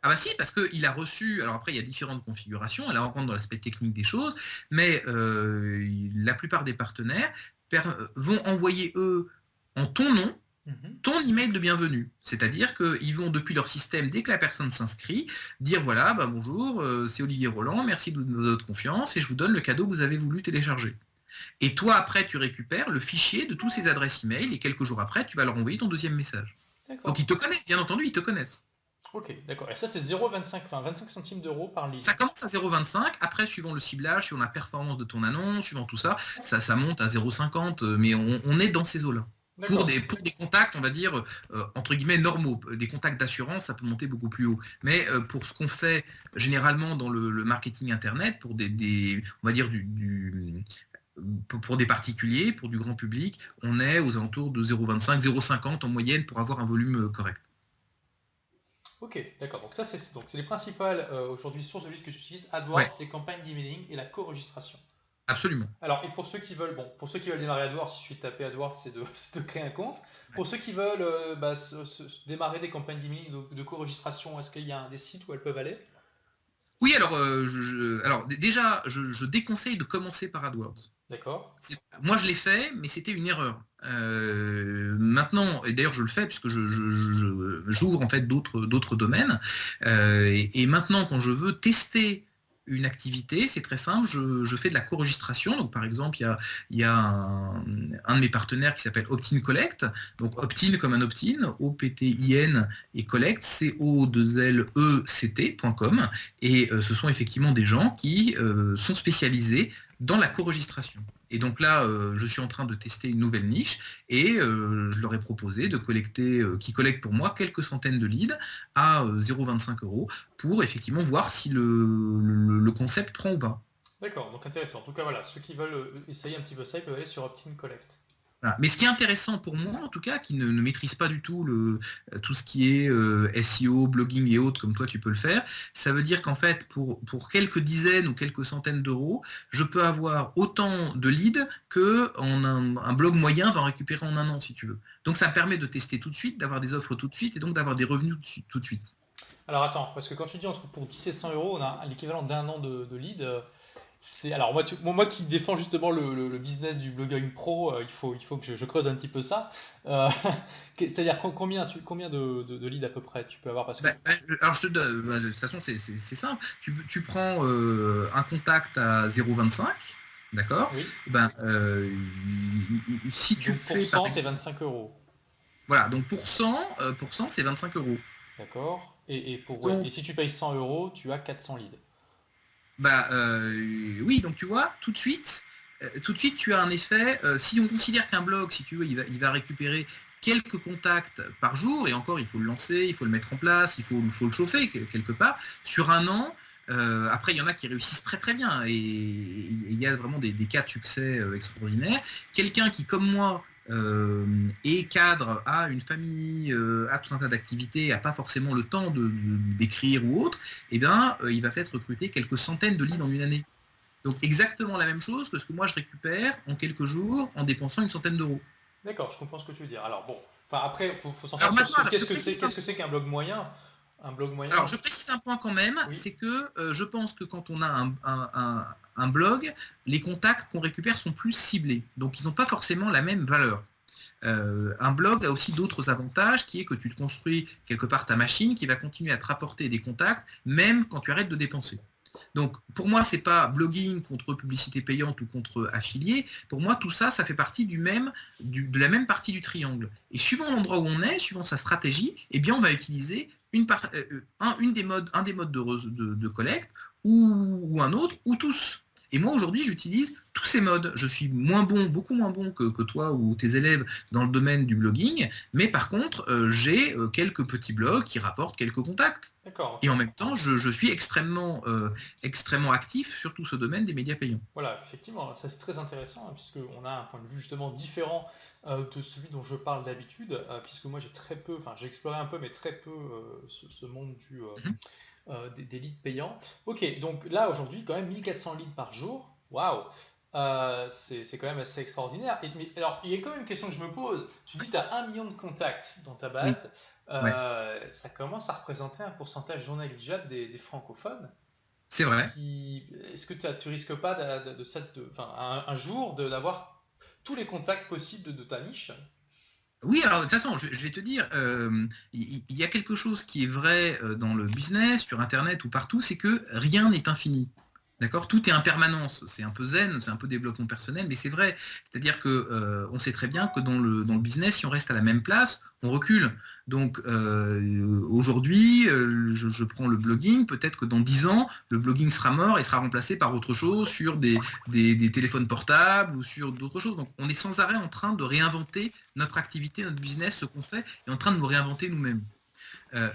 Ah bah si, parce qu'il a reçu, alors après il y a différentes configurations, là on rentre dans l'aspect technique des choses, mais la plupart des partenaires vont envoyer eux en ton nom ton email de bienvenue. C'est-à-dire qu'ils vont depuis leur système, dès que la personne s'inscrit, dire voilà, bah bonjour, c'est Olivier Roland, merci de votre confiance et je vous donne le cadeau que vous avez voulu télécharger. Et toi après tu récupères le fichier de tous ces adresses email et quelques jours après tu vas leur envoyer ton deuxième message. Donc ils te connaissent, bien entendu, ils te connaissent. Ok, d'accord. Et ça, c'est 0,25, enfin 25 centimes d'euros par ligne. Ça commence à 0,25. Après, suivant le ciblage, suivant la performance de ton annonce, suivant tout ça, ça monte à 0,50. Mais on est dans ces eaux-là. Pour des contacts, on va dire, entre guillemets, normaux. Des contacts d'assurance, ça peut monter beaucoup plus haut. Mais pour ce qu'on fait généralement dans le marketing Internet, pour on va dire pour des particuliers, pour du grand public, on est aux alentours de 0,25, 0,50 en moyenne pour avoir un volume correct. Ok, d'accord. Donc ça, c'est les principales aujourd'hui sources de leads que tu utilises, AdWords, les campagnes d'emailing et la co-registration. Absolument. Alors, et pour ceux qui veulent démarrer AdWords, il suffit de taper AdWords, c'est de créer un compte. Pour ceux qui veulent démarrer des campagnes d'emailing de co-registration, est-ce qu'il y a des sites où elles peuvent aller? Oui, alors déjà, je déconseille de commencer par AdWords. D'accord. Moi, je l'ai fait, mais c'était une erreur. Maintenant, et d'ailleurs je le fais puisque j'ouvre en fait d'autres domaines. Et maintenant, quand je veux tester une activité, c'est très simple, je fais de la co-registration. Donc par exemple, il y a un de mes partenaires qui s'appelle Opt-in Collect. Donc Opt-in comme un opt-in, O-P-T-I-N et Collect, C-O-2-L-E-C-T.com. Et ce sont effectivement des gens qui sont spécialisés dans la co-registration. Et donc là, je suis en train de tester une nouvelle niche et je leur ai proposé de qui collectent pour moi quelques centaines de leads à 0,25 € pour effectivement voir si le concept prend ou pas. D'accord, donc intéressant. En tout cas, voilà, ceux qui veulent essayer un petit peu ça, ils peuvent aller sur Opt-in Collect. Voilà. Mais ce qui est intéressant pour moi, en tout cas, qui ne maîtrise pas du tout tout ce qui est SEO, blogging et autres, comme toi tu peux le faire, ça veut dire qu'en fait, pour quelques dizaines ou quelques centaines d'euros, je peux avoir autant de leads que un blog moyen va en récupérer en un an, si tu veux. Donc ça me permet de tester tout de suite, d'avoir des offres tout de suite et donc d'avoir des revenus tout de suite. Alors attends, parce que quand tu dis entre pour 10 et 100 euros, on a l'équivalent d'un an de lead. C'est alors moi qui défends justement le business du blogging pro, il faut que je creuse un petit peu ça. Euh, c'est-à-dire combien de leads à peu près tu peux avoir parce que Alors je te donne, de toute façon c'est simple. Tu prends un contact à 0,25, d'accord? oui. Ben, si tu Donc pour fais par 100 c'est exemple, 25 euros. voilà, donc pour 100 c'est 25 euros. D'accord? Et Donc, si tu payes 100 euros, tu as 400 leads. oui, donc tu vois, tout de suite tu as un effet, si on considère qu'un blog, si tu veux, il va récupérer quelques contacts par jour, et encore, il faut le lancer, il faut le mettre en place, il faut le chauffer quelque part, sur un an, après, il y en a qui réussissent très très bien, et il y a vraiment des cas de succès extraordinaires. Quelqu'un qui, comme moi, est cadre, a une famille, a tout un tas d'activités, n'a pas forcément le temps d'écrire ou autre, eh bien, il va peut-être recruter quelques centaines de leads en une année. Donc exactement la même chose que ce que moi je récupère en quelques jours en dépensant une centaine d'euros. D'accord, je comprends ce que tu veux dire. Alors bon, enfin après, faut s'entendre Alors sur maintenant, ce je précise qu'est-ce que c'est qu'un blog moyen. Un blog alors moyen, je précise un point quand même, oui. c'est que je pense que quand on a un blog, les contacts qu'on récupère sont plus ciblés. Donc ils n'ont pas forcément la même valeur. Un blog a aussi d'autres avantages, qui est que tu te construis quelque part ta machine qui va continuer à te rapporter des contacts, même quand tu arrêtes de dépenser. Donc pour moi, c'est pas blogging contre publicité payante ou contre affilié. Pour moi, tout ça, ça fait partie de la même partie du triangle. Et suivant l'endroit où on est, suivant sa stratégie, eh bien, on va utiliser un des modes de collecte ou un autre, ou tous. Et moi, aujourd'hui, j'utilise tous ces modes. Je suis beaucoup moins bon que toi ou tes élèves dans le domaine du blogging, mais par contre, j'ai quelques petits blogs qui rapportent quelques contacts. D'accord, Et ok. en même temps, je suis extrêmement actif sur tout ce domaine des médias payants. Voilà, effectivement, ça c'est très intéressant, hein, puisqu'on a un point de vue justement différent de celui dont je parle d'habitude, puisque moi j'ai très peu, enfin j'ai exploré un peu, mais très peu ce monde Mhm. des leads payants. Ok, donc là aujourd'hui, quand même 1400 leads par jour, waouh, c'est quand même assez extraordinaire. Mais alors, il y a quand même une question que je me pose. Tu dis que tu as 1 million de contacts dans ta Oui, base, ouais, ça commence à représenter un pourcentage non négligeable des francophones. c'est vrai. Est-ce que tu risques pas enfin, un jour d'avoir tous les contacts possibles de ta niche? Oui, alors de toute façon, je vais te dire, il y a quelque chose qui est vrai dans le business, sur Internet ou partout, c'est que rien n'est infini. D'accord? Tout est impermanence. C'est un peu zen, c'est un peu développement personnel, mais c'est vrai. C'est-à-dire que on sait très bien que dans le business, si on reste à la même place, on recule. Donc aujourd'hui, je prends le blogging, peut-être que dans 10 ans, le blogging sera mort et sera remplacé par autre chose sur des téléphones portables ou sur d'autres choses. Donc on est sans arrêt en train de réinventer notre activité, notre business, ce qu'on fait, et en train de nous réinventer nous-mêmes.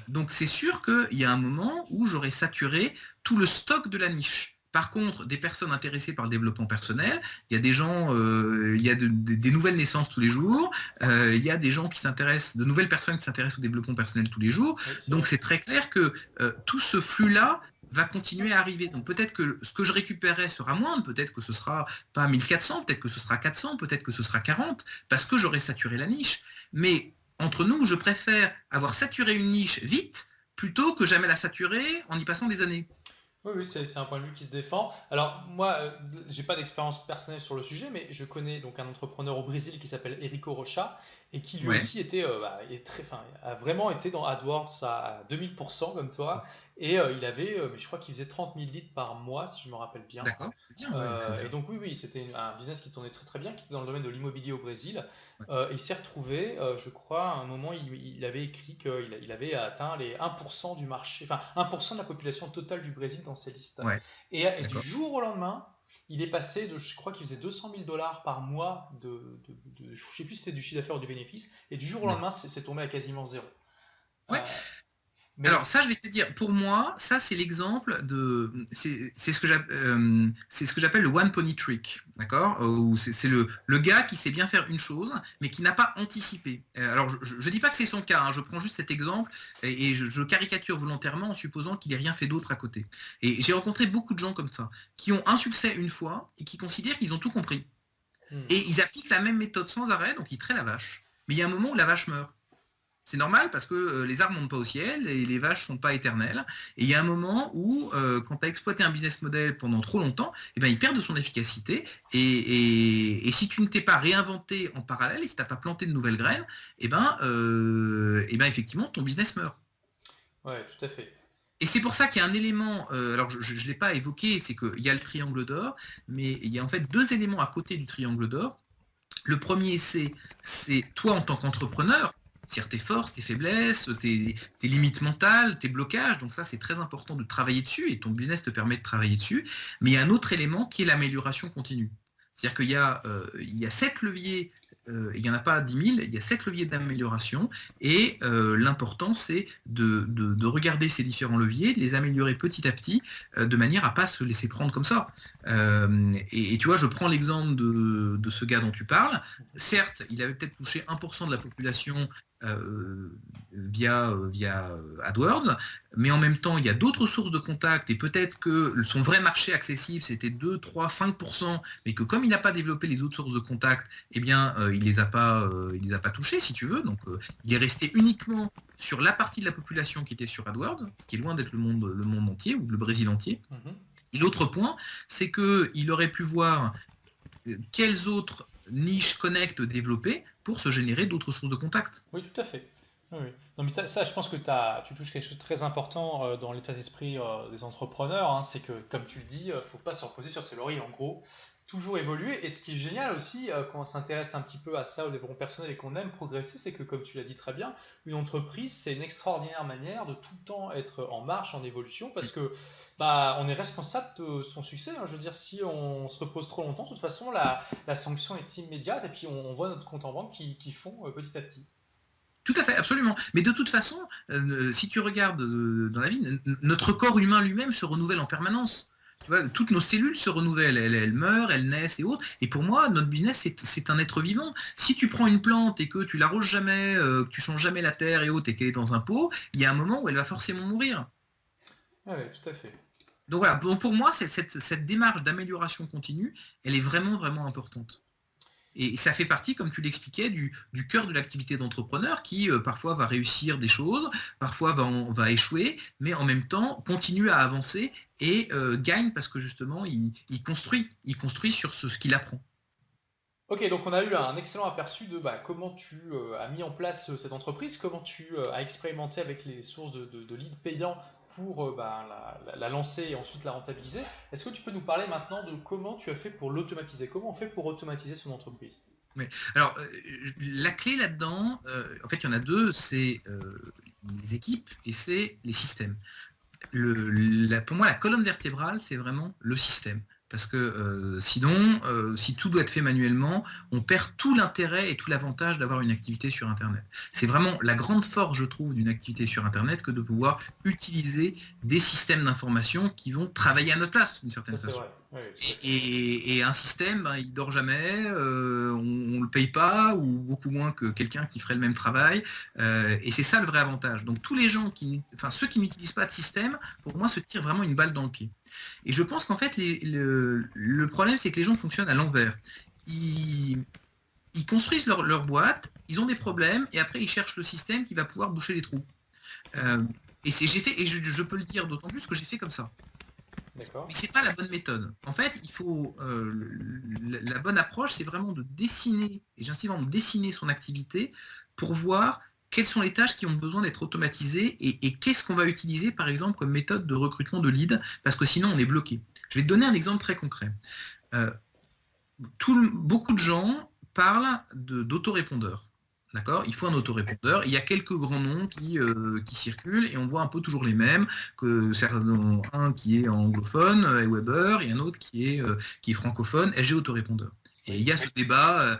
Donc c'est sûr qu'il y a un moment où j'aurai saturé tout le stock de la niche. Par contre, des personnes intéressées par le développement personnel, il y a des gens, il y a des nouvelles naissances tous les jours, il y a des gens qui s'intéressent, de nouvelles personnes qui s'intéressent au développement personnel tous les jours. Oui, c'est Donc vrai. c'est très clair que tout ce flux-là va continuer à arriver. Donc peut-être que ce que je récupérerai sera moindre, peut-être que ce sera pas 1400, peut-être que ce sera 400, peut-être que ce sera 40, parce que j'aurai saturé la niche. Mais entre nous, je préfère avoir saturé une niche vite plutôt que jamais la saturer en y passant des années. Oui, oui, c'est un point de vue qui se défend. Alors moi, j'ai pas d'expérience personnelle sur le sujet, mais je connais donc un entrepreneur au Brésil qui s'appelle Erico Rocha et qui lui Ouais. aussi était, enfin, a vraiment été dans AdWords à 2000% comme toi. Et il avait, mais je crois qu'il faisait 30 000 leads par mois, si je me rappelle bien. D'accord, c'est bien, ouais, Et donc oui, oui, c'était un business qui tournait très très bien, qui était dans le domaine de l'immobilier au Brésil. ouais. Il s'est retrouvé, je crois, à un moment, il avait écrit qu'il avait atteint les 1% du marché, enfin 1% de la population totale du Brésil dans ses listes. Ouais, Et du d'accord. jour au lendemain, il est passé de, je crois qu'il faisait 200 000 dollars par mois je sais plus si c'était du chiffre d'affaires ou du bénéfice, et du jour au lendemain, D'accord. c'est tombé à quasiment zéro. Ouais. Euh, Alors ça, je vais te dire, pour moi, ça c'est l'exemple de, c'est ce que j'appelle le one pony trick, d'accord? Où c'est le gars qui sait bien faire une chose, mais qui n'a pas anticipé. Alors je dis pas que c'est son cas, hein, je prends juste cet exemple et je caricature volontairement en supposant qu'il n'ait rien fait d'autre à côté. Et j'ai rencontré beaucoup de gens comme ça, qui ont un succès une fois et qui considèrent qu'ils ont tout compris. Et ils appliquent la même méthode sans arrêt, donc ils traient la vache. Mais il y a un moment où la vache meurt. C'est normal parce que les arbres ne montent pas au ciel et les vaches ne sont pas éternelles. Et il y a un moment où, quand tu as exploité un business model pendant trop longtemps, eh ben, il perd de son efficacité. Et si tu ne t'es pas réinventé en parallèle et si tu n'as pas planté de nouvelles graines, effectivement, ton business meurt. Oui, tout à fait. Et c'est pour ça qu'il y a un élément, alors je ne l'ai pas évoqué, c'est qu'il y a le triangle d'or, mais il y a en fait deux éléments à côté du triangle d'or. Le premier, c'est toi en tant qu'entrepreneur, c'est-à-dire tes forces, tes faiblesses, tes limites mentales, tes blocages. Donc ça, c'est très important de travailler dessus et ton business te permet de travailler dessus. Mais il y a un autre élément qui est l'amélioration continue. C'est-à-dire qu'il y a 7 leviers, il n'y en a pas 10 000, il y a 7 leviers d'amélioration et l'important, c'est de regarder ces différents leviers, de les améliorer petit à petit, de manière à ne pas se laisser prendre comme ça. Et tu vois, je prends l'exemple de ce gars dont tu parles. Certes, il avait peut-être touché 1% de la population via AdWords, mais en même temps, il y a d'autres sources de contacts et peut-être que son vrai marché accessible, c'était 2, 3, 5%, mais que comme il n'a pas développé les autres sources de contacts, eh bien, il les a pas touchés, si tu veux. Donc, il est resté uniquement sur la partie de la population qui était sur AdWords, ce qui est loin d'être le monde entier ou le Brésil entier. Et l'autre point, c'est qu'il aurait pu voir quelles autres niches connect développer pour se générer d'autres sources de contacts. Oui, tout à fait. Oui, oui. Non, mais ça, je pense que tu touches quelque chose de très important dans l'état d'esprit des entrepreneurs. Hein, c'est que, comme tu le dis, il ne faut pas se reposer sur ses lauriers. En gros, toujours évoluer. Et ce qui est génial aussi, quand on s'intéresse un petit peu à ça, au développement personnel et qu'on aime progresser, c'est que, comme tu l'as dit très bien, une entreprise, c'est une extraordinaire manière de tout le temps être en marche, en évolution, parce que on est responsable de son succès. Hein. Je veux dire, si on se repose trop longtemps, de toute façon, la sanction est immédiate et puis on voit notre compte en banque qui fond petit à petit. Tout à fait, absolument. Mais de toute façon, si tu regardes dans la vie, notre corps humain lui-même se renouvelle en permanence. Tu vois, toutes nos cellules se renouvellent, elles meurent, elles naissent et autres. Et pour moi, notre business, c'est un être vivant. Si tu prends une plante et que tu l'arroses jamais, que tu changes jamais la terre et autres, et qu'elle est dans un pot, il y a un moment où elle va forcément mourir. Oui, tout à fait. Donc voilà, pour moi, cette démarche d'amélioration continue, elle est vraiment, vraiment importante. Et ça fait partie, comme tu l'expliquais, du cœur de l'activité d'entrepreneur qui parfois va réussir des choses, parfois va échouer, mais en même temps continue à avancer et gagne parce que justement il construit sur ce qu'il apprend. Ok, donc on a eu un excellent aperçu de comment tu as mis en place cette entreprise, comment tu as expérimenté avec les sources de leads payants pour la lancer et ensuite la rentabiliser. Est-ce que tu peux nous parler maintenant de comment tu as fait pour l'automatiser? Comment on fait pour automatiser son entreprise? Oui. Alors, la clé là-dedans, en fait, il y en a deux, c'est les équipes et c'est les systèmes. Pour moi, la colonne vertébrale, c'est vraiment le système. Parce que sinon, si tout doit être fait manuellement, on perd tout l'intérêt et tout l'avantage d'avoir une activité sur Internet. C'est vraiment la grande force, je trouve, d'une activité sur Internet que de pouvoir utiliser des systèmes d'information qui vont travailler à notre place, d'une certaine façon. Oui, et un système, il dort jamais, on ne le paye pas, ou beaucoup moins que quelqu'un qui ferait le même travail. Et c'est ça le vrai avantage. Donc tous les gens ceux qui n'utilisent pas de système, pour moi, se tirent vraiment une balle dans le pied. Et je pense qu'en fait, le problème, c'est que les gens fonctionnent à l'envers. Ils construisent leur boîte, ils ont des problèmes, et après, ils cherchent le système qui va pouvoir boucher les trous. Je peux le dire d'autant plus que j'ai fait comme ça. D'accord. Mais c'est pas la bonne méthode. En fait, il faut la bonne approche, c'est vraiment de dessiner, et j'insiste vraiment de dessiner son activité pour voir quelles sont les tâches qui ont besoin d'être automatisées et qu'est-ce qu'on va utiliser, par exemple, comme méthode de recrutement de leads, parce que sinon, on est bloqué. Je vais te donner un exemple très concret. Beaucoup de gens parlent d'autorépondeurs. D'accord ? Il faut un autorépondeur. Il y a quelques grands noms qui circulent et on voit un peu toujours les mêmes. Un qui est anglophone, Aweber, et un autre qui est francophone, SG Autorépondeur. Et il y a ce débat,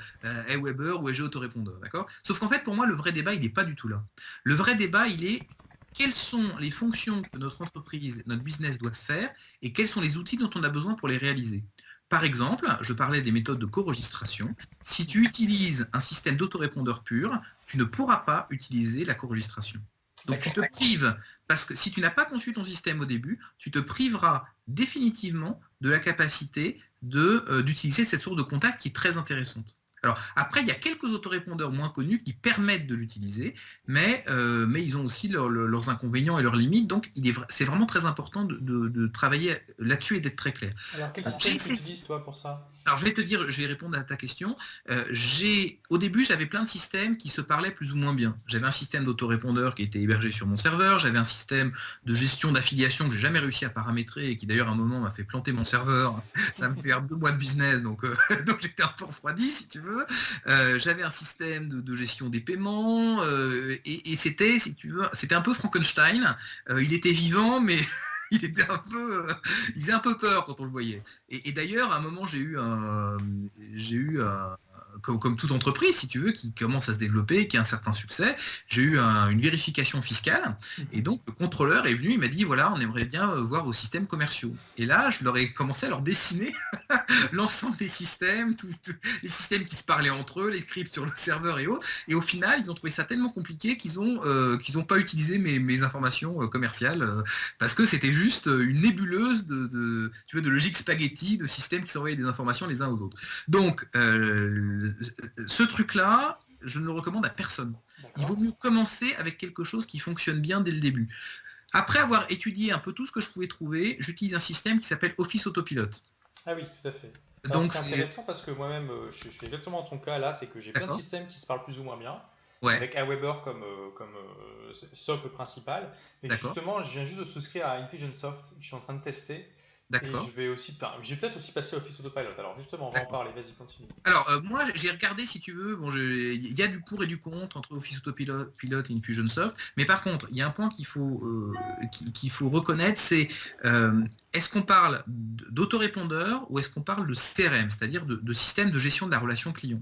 Aweber ou SG Autorépondeur, d'accord ? Sauf qu'en fait, pour moi, le vrai débat, il n'est pas du tout là. Le vrai débat, il est quelles sont les fonctions que notre entreprise, notre business doit faire et quels sont les outils dont on a besoin pour les réaliser. Par exemple, je parlais des méthodes de co-registration. Si tu utilises un système d'autorépondeur pur, tu ne pourras pas utiliser la co-registration. Donc tu te prives, parce que si tu n'as pas conçu ton système au début, tu te priveras définitivement de la capacité d'utiliser cette source de contact qui est très intéressante. Alors après, il y a quelques autorépondeurs moins connus qui permettent de l'utiliser, mais ils ont aussi leurs inconvénients et leurs limites, donc c'est vraiment très important de travailler là-dessus et d'être très clair. Alors, quel système tu utilises, toi, pour ça? Alors, je vais te dire, je vais répondre à ta question. Au début, j'avais plein de systèmes qui se parlaient plus ou moins bien. J'avais un système d'autorépondeur qui était hébergé sur mon serveur, j'avais un système de gestion d'affiliation que j'ai jamais réussi à paramétrer et qui d'ailleurs à un moment m'a fait planter mon serveur. Ça me fait 2 mois de business, donc j'étais un peu refroidi, si tu veux. J'avais un système de gestion des paiements et c'était, si tu veux, c'était un peu Frankenstein. Il était vivant, mais il faisait un peu peur quand on le voyait. Et d'ailleurs, à un moment, j'ai eu comme toute entreprise, si tu veux, qui commence à se développer, qui a un certain succès, j'ai eu une vérification fiscale. Et donc, le contrôleur est venu, il m'a dit, voilà, on aimerait bien voir vos systèmes commerciaux. Et là, je leur ai commencé à leur dessiner l'ensemble des systèmes, les systèmes qui se parlaient entre eux, les scripts sur le serveur et autres. Et au final, ils ont trouvé ça tellement compliqué qu'ils ont pas utilisé mes informations commerciales parce que c'était juste une nébuleuse de logique spaghetti, de systèmes qui s'envoyaient des informations les uns aux autres. Donc, ce truc-là, je ne le recommande à personne. Il vaut mieux commencer avec quelque chose qui fonctionne bien dès le début. Après avoir étudié un peu tout ce que je pouvais trouver, j'utilise un système qui s'appelle Office Autopilot. Ah oui, tout à fait. Alors, donc, c'est intéressant parce que moi-même, je suis exactement dans ton cas là, c'est que j'ai plein de systèmes qui se parlent plus ou moins bien, avec Aweber comme socle principal. Et justement, je viens juste de souscrire à Infusionsoft, je suis en train de tester. D'accord. Et je vais peut-être aussi passer à Office Autopilot. Alors justement, on va en parler, vas-y, continue. Alors moi j'ai regardé, si tu veux, il y a du pour et du contre entre Office Autopilot et Infusionsoft, mais par contre, il y a un point qu'il faut reconnaître, c'est est-ce qu'on parle d'autorépondeur ou est-ce qu'on parle de CRM, c'est-à-dire de système de gestion de la relation client.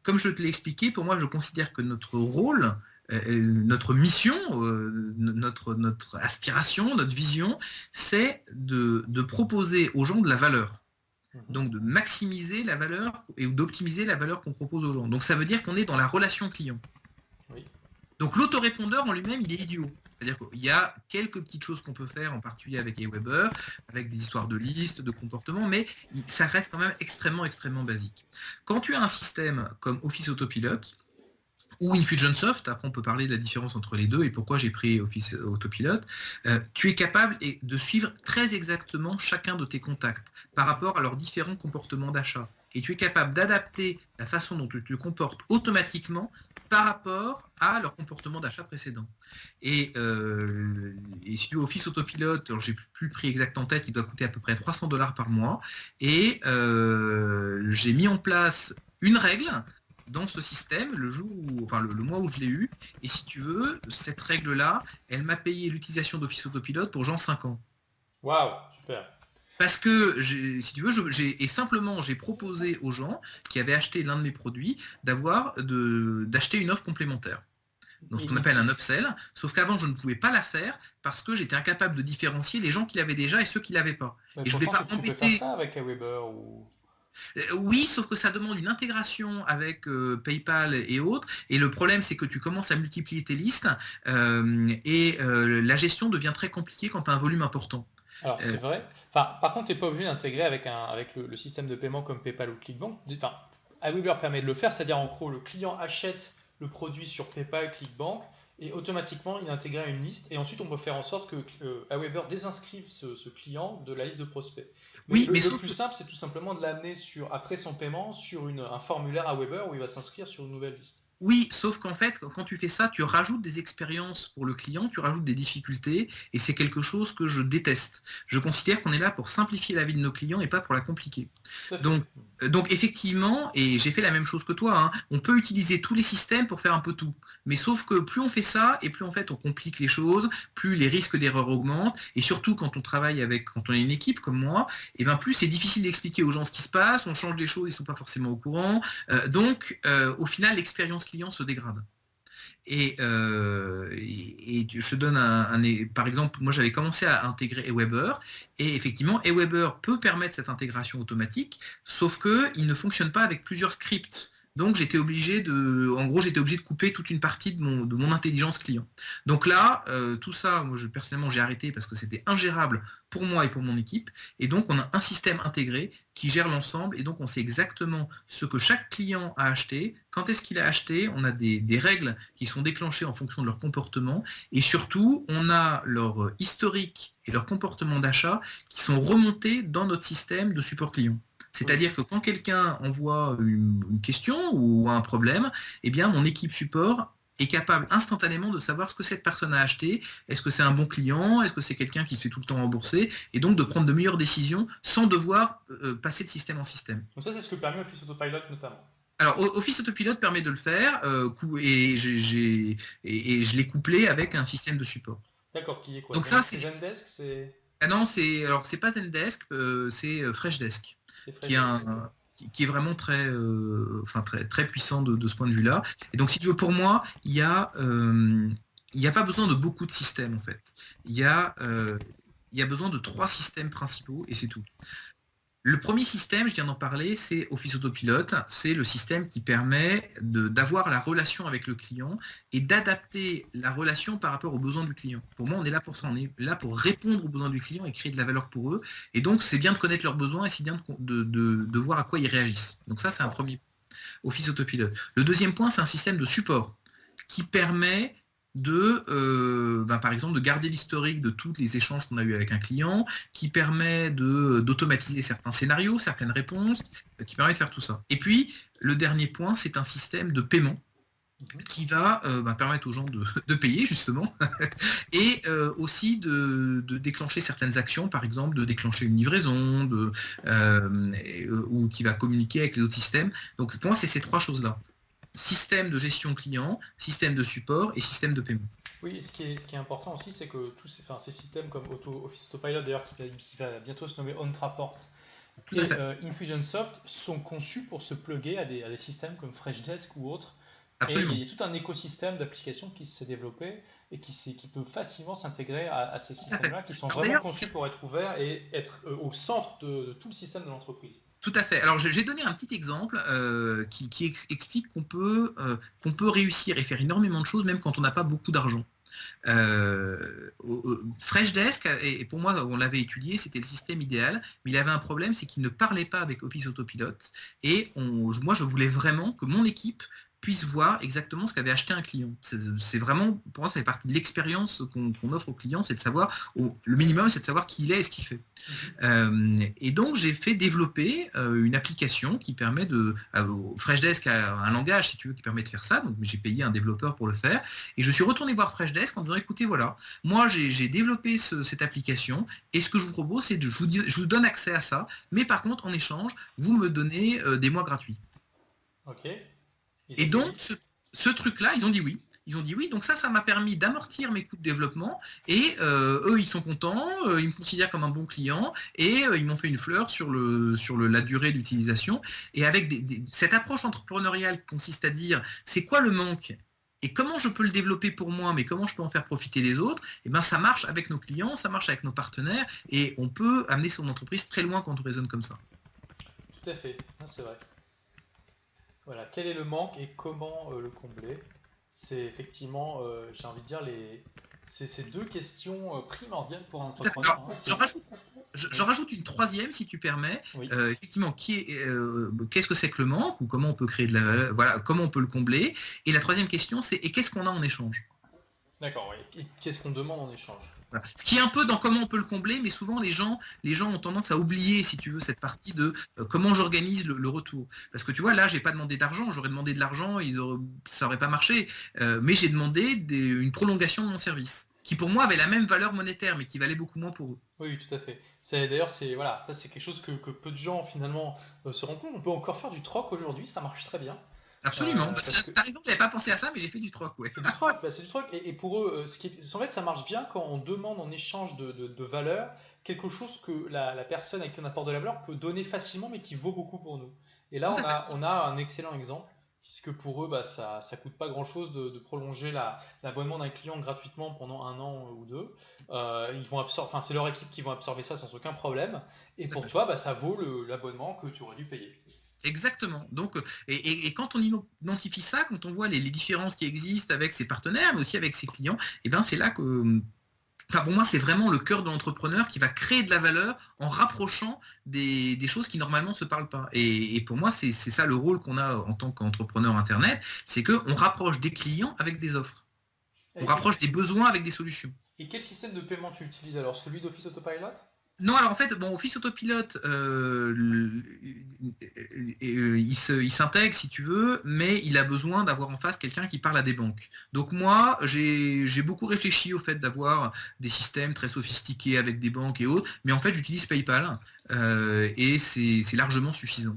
Comme je te l'ai expliqué, pour moi je considère que notre rôle, notre mission, notre aspiration, notre vision, c'est de proposer aux gens de la valeur. Donc de maximiser la valeur et d'optimiser la valeur qu'on propose aux gens. Donc ça veut dire qu'on est dans la relation client. Oui. Donc l'autorépondeur en lui-même, il est idiot. C'est-à-dire qu'il y a quelques petites choses qu'on peut faire, en particulier avec Aweber, avec des histoires de listes, de comportements, mais ça reste quand même extrêmement, extrêmement basique. Quand tu as un système comme Office Autopilot, ou Infusionsoft, après on peut parler de la différence entre les deux et pourquoi j'ai pris Office Autopilot, tu es capable de suivre très exactement chacun de tes contacts par rapport à leurs différents comportements d'achat. Et tu es capable d'adapter la façon dont tu te comportes automatiquement par rapport à leur comportement d'achat précédent. Et si tu veux, Office Autopilot, j'ai plus le prix exact en tête, il doit coûter à peu près $300 par mois. Et j'ai mis en place une règle dans ce système le mois où je l'ai eu, et si tu veux, cette règle-là, elle m'a payé l'utilisation d'Office Autopilot pour genre 5 ans. Waouh, super. Parce que, si tu veux, j'ai proposé aux gens qui avaient acheté l'un de mes produits d'acheter une offre complémentaire. Donc ce qu'on appelle un upsell, sauf qu'avant je ne pouvais pas la faire parce que j'étais incapable de différencier les gens qui l'avaient déjà et ceux qui ne l'avaient pas. Et je ne vais pas embêter. Tu peux faire ça avec Aweber ou... Oui, sauf que ça demande une intégration avec PayPal et autres, et le problème c'est que tu commences à multiplier tes listes et la gestion devient très compliquée quand tu as un volume important. Alors c'est vrai. Enfin, par contre, tu n'es pas obligé d'intégrer avec le système de paiement comme PayPal ou ClickBank. Enfin, Aweber permet de le faire, c'est-à-dire en gros le client achète le produit sur PayPal, ClickBank, et automatiquement il intègre une liste, et ensuite on peut faire en sorte que Aweber désinscrive ce client de la liste de prospects. Mais le plus simple, c'est tout simplement de l'amener après son paiement sur un formulaire Aweber où il va s'inscrire sur une nouvelle liste. Oui, sauf qu'en fait, quand tu fais ça, tu rajoutes des expériences pour le client, tu rajoutes des difficultés, et c'est quelque chose que je déteste. Je considère qu'on est là pour simplifier la vie de nos clients et pas pour la compliquer. Donc effectivement, et j'ai fait la même chose que toi, on peut utiliser tous les systèmes pour faire un peu tout. Mais sauf que plus on fait ça, et plus en fait on complique les choses, plus les risques d'erreur augmentent, et surtout quand on travaille quand on est une équipe comme moi, et bien plus c'est difficile d'expliquer aux gens ce qui se passe, on change des choses, ils ne sont pas forcément au courant. Donc au final, l'expérience client se dégrade. Je te donne par exemple, moi j'avais commencé à intégrer Aweber, et effectivement Aweber peut permettre cette intégration automatique, sauf qu'il ne fonctionne pas avec plusieurs scripts. Donc j'étais obligé de couper toute une partie de mon intelligence client. Donc là, tout ça, moi personnellement j'ai arrêté parce que c'était ingérable pour moi et pour mon équipe. Et donc on a un système intégré qui gère l'ensemble, et donc on sait exactement ce que chaque client a acheté, quand est-ce qu'il a acheté, on a des règles qui sont déclenchées en fonction de leur comportement, et surtout on a leur historique et leur comportement d'achat qui sont remontés dans notre système de support client. C'est-à-dire que quand quelqu'un envoie une question ou un problème, eh bien, mon équipe support est capable instantanément de savoir ce que cette personne a acheté, est-ce que c'est un bon client, est-ce que c'est quelqu'un qui se fait tout le temps rembourser, et donc de prendre de meilleures décisions sans devoir passer de système en système. Donc ça, c'est ce que permet Office Autopilot notamment. Alors, Office Autopilot permet de le faire, et je l'ai couplé avec un système de support. D'accord, qui est quoi? Donc Zendesk, c'est... Ah non, c'est pas Zendesk, c'est Freshdesk. Qui est vraiment très puissant de ce point de vue-là. Et donc, si tu veux, pour moi, il n'y a pas besoin de beaucoup de systèmes, en fait. Il y a besoin de 3 systèmes principaux, et c'est tout. Le premier système, je viens d'en parler, c'est Office Autopilot. C'est le système qui permet d'avoir la relation avec le client et d'adapter la relation par rapport aux besoins du client. Pour moi, on est là pour ça. On est là pour répondre aux besoins du client et créer de la valeur pour eux. Et donc, c'est bien de connaître leurs besoins et c'est bien de voir à quoi ils réagissent. Donc ça, c'est un premier Office Autopilot. Le deuxième point, c'est un système de support qui permet par exemple, de garder l'historique de tous les échanges qu'on a eu avec un client, qui permet d'automatiser certains scénarios, certaines réponses, qui permet de faire tout ça. Et puis, le dernier point, c'est un système de paiement qui va permettre aux gens de payer, justement, et aussi de déclencher certaines actions, par exemple, de déclencher une livraison, ou qui va communiquer avec les autres systèmes. Donc, pour moi, c'est ces 3 choses-là. Système de gestion client, système de support et système de paiement. Oui, ce qui est important aussi, c'est que tous ces systèmes comme Office Autopilot, d'ailleurs, qui va bientôt se nommer OnTraport, et Infusionsoft sont conçus pour se plugger à des systèmes comme Freshdesk ou autres. Absolument. Et il y a tout un écosystème d'applications qui s'est développé et qui peut facilement s'intégrer à ces systèmes-là, qui sont vraiment conçus pour être ouverts et être au centre de tout le système de l'entreprise. Tout à fait. Alors, j'ai donné un petit exemple qui explique qu'on peut réussir et faire énormément de choses même quand on n'a pas beaucoup d'argent. Freshdesk, et pour moi, on l'avait étudié, c'était le système idéal, mais il avait un problème, c'est qu'il ne parlait pas avec Office Autopilot. Et moi, je voulais vraiment que mon équipe puisse voir exactement ce qu'avait acheté un client. C'est vraiment, pour moi, ça fait partie de l'expérience qu'on offre aux clients, c'est de savoir, le minimum, c'est de savoir qui il est et ce qu'il fait. Et donc, j'ai fait développer une application qui permet Freshdesk a un langage, si tu veux, qui permet de faire ça, donc j'ai payé un développeur pour le faire, et je suis retourné voir Freshdesk en disant, écoutez, voilà, moi, j'ai développé cette application, et ce que je vous propose, c'est je vous donne accès à ça, mais par contre, en échange, vous me donnez des mois gratuits. Ok. Et donc, ce truc-là, ils ont dit oui. Ils ont dit oui, donc ça m'a permis d'amortir mes coûts de développement, et eux, ils sont contents, ils me considèrent comme un bon client, et ils m'ont fait une fleur sur la durée d'utilisation. Et avec cette approche entrepreneuriale qui consiste à dire, c'est quoi le manque et comment je peux le développer pour moi, mais comment je peux en faire profiter les autres, et ben ça marche avec nos clients, ça marche avec nos partenaires, et on peut amener son entreprise très loin quand on raisonne comme ça. Tout à fait, c'est vrai. Voilà, quel est le manque et comment le combler? C'est effectivement, j'ai envie de dire, c'est 2 questions primordiales pour un entrepreneur. J'en rajoute une troisième, si tu permets. Oui. Effectivement, qu'est-ce que c'est que le manque, ou comment on peut créer de la valeur, voilà, comment on peut le combler. Et la troisième question, c'est et qu'est-ce qu'on a en échange? D'accord, oui. Et qu'est-ce qu'on demande en échange? Voilà. Ce qui est un peu dans comment on peut le combler, mais souvent les gens ont tendance à oublier, si tu veux, cette partie de comment j'organise le retour. Parce que tu vois, là, j'ai pas demandé d'argent, j'aurais demandé de l'argent, ça aurait pas marché. Mais j'ai demandé une prolongation de mon service, qui pour moi avait la même valeur monétaire, mais qui valait beaucoup moins pour eux. Oui, tout à fait. D'ailleurs, c'est quelque chose que peu de gens finalement se rendent compte. On peut encore faire du troc aujourd'hui, ça marche très bien. Absolument. T'as raison, j'avais pas pensé à ça, mais j'ai fait du troc, ouais. C'est du troc, c'est du troc. Et pour eux, en fait, ça marche bien quand on demande en échange de valeur quelque chose que la personne avec qui on apporte de la valeur peut donner facilement, mais qui vaut beaucoup pour nous. Et là, on a un excellent exemple puisque pour eux, bah, ça ne coûte pas grand-chose de prolonger l'abonnement d'un client gratuitement pendant un an ou deux. Ils vont enfin, c'est leur équipe qui vont absorber ça sans aucun problème. Et Tout à pour fait. toi, bah, ça vaut l'abonnement que tu aurais dû payer. Exactement. Donc, et quand on identifie ça, quand on voit les différences qui existent avec ses partenaires, mais aussi avec ses clients, et ben c'est là que, enfin, pour moi, c'est vraiment le cœur de l'entrepreneur qui va créer de la valeur en rapprochant des choses qui normalement ne se parlent pas. Et pour moi, c'est ça le rôle qu'on a en tant qu'entrepreneur Internet, c'est qu'on rapproche des clients avec des offres. On Et, rapproche des besoins avec des solutions. et quel système de paiement tu utilises alors? Celui d'Office Autopilot? Non, alors en fait, bon, Office Autopilot, il s'intègre si tu veux, mais il a besoin d'avoir en face quelqu'un qui parle à des banques. Donc moi, j'ai beaucoup réfléchi au fait d'avoir des systèmes très sophistiqués avec des banques et autres, mais en fait, j'utilise PayPal et c'est largement suffisant.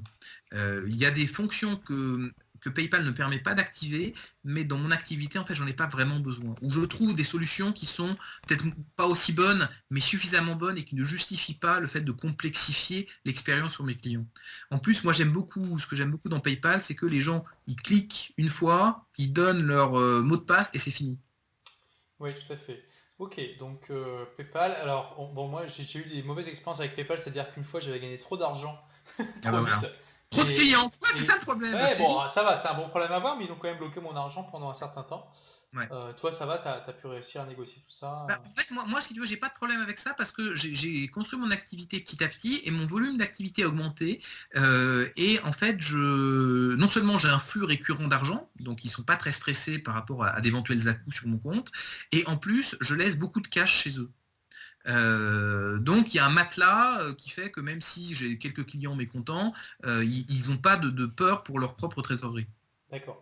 Il y a des fonctions que PayPal ne permet pas d'activer, mais dans mon activité, en fait, j'en ai pas vraiment besoin. Ou je trouve des solutions qui sont peut-être pas aussi bonnes, mais suffisamment bonnes et qui ne justifient pas le fait de complexifier l'expérience pour mes clients. En plus, moi, ce que j'aime beaucoup dans PayPal, c'est que les gens, ils cliquent une fois, ils donnent leur mot de passe et c'est fini. Oui, tout à fait. Ok, donc PayPal. Alors, bon, moi, j'ai eu des mauvaises expériences avec PayPal, c'est-à-dire qu'une fois, j'avais gagné trop d'argent Ah trop bah vite. voilà. Trop de clients, ouais, c'est Et ça le problème, je ouais, t'ai dit. bon, ça va, c'est un bon problème à avoir, mais ils ont quand même bloqué mon argent pendant un certain temps. Ouais. Toi, ça va, t'as pu réussir à négocier tout ça. Bah, en fait, moi, si tu veux, j'ai pas de problème avec ça parce que j'ai construit mon activité petit à petit et mon volume d'activité a augmenté. Et en fait, non seulement j'ai un flux récurrent d'argent, donc ils sont pas très stressés par rapport à d'éventuels à-coups sur mon compte, et en plus, je laisse beaucoup de cash chez eux. Donc il y a un matelas qui fait que même si j'ai quelques clients mécontents, ils n'ont pas de peur pour leur propre trésorerie. D'accord.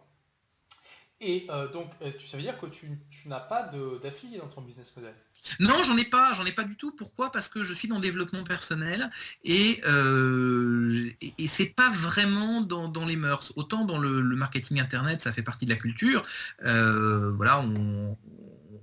Et donc, ça veut dire que tu n'as pas d'affilié dans ton business model. Non, j'en ai pas du tout. Pourquoi? Parce que je suis dans le développement personnel et c'est pas vraiment dans les mœurs. Autant dans le marketing internet, ça fait partie de la culture. Voilà,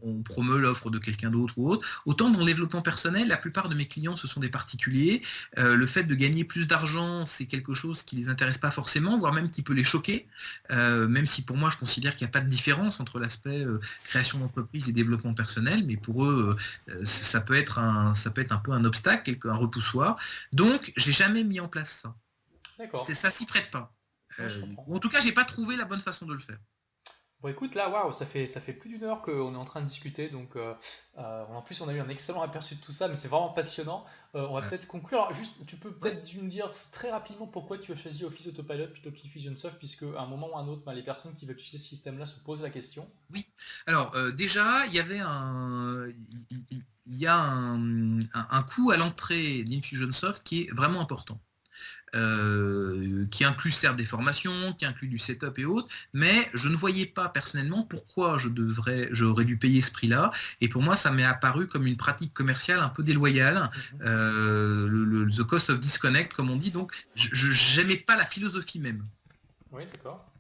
on promeut l'offre de quelqu'un d'autre ou autre. Autant dans le développement personnel, la plupart de mes clients, ce sont des particuliers. Le fait de gagner plus d'argent, c'est quelque chose qui les intéresse pas forcément, voire même qui peut les choquer. Même si pour moi, je considère qu'il n'y a pas de différence entre l'aspect création d'entreprise et développement personnel, mais pour eux, ça peut être un peu un obstacle, un repoussoir. Donc, j'ai jamais mis en place ça. D'accord. Ça s'y prête pas. Ouais, je comprends. Ou en tout cas, j'ai pas trouvé la bonne façon de le faire. Bon, écoute, là, waouh, ça fait plus d'une heure qu'on est en train de discuter, donc en plus, on a eu un excellent aperçu de tout ça, mais c'est vraiment passionnant. On va Voilà. peut-être conclure. Juste, tu peux Ouais. peut-être nous dire très rapidement pourquoi tu as choisi Office Autopilot plutôt qu'Infusionsoft, puisque à un moment ou à un autre, bah, les personnes qui veulent utiliser ce système-là se posent la question. Oui. Alors, déjà, il y a un coût à l'entrée d'Infusionsoft qui est vraiment important. Qui inclut certes des formations, qui inclut du setup et autres, mais je ne voyais pas personnellement pourquoi j'aurais dû payer ce prix-là. Et pour moi, ça m'est apparu comme une pratique commerciale un peu déloyale, Mhm. the cost of disconnect, comme on dit. Donc, je n'aimais pas la philosophie même. Oui, d'accord.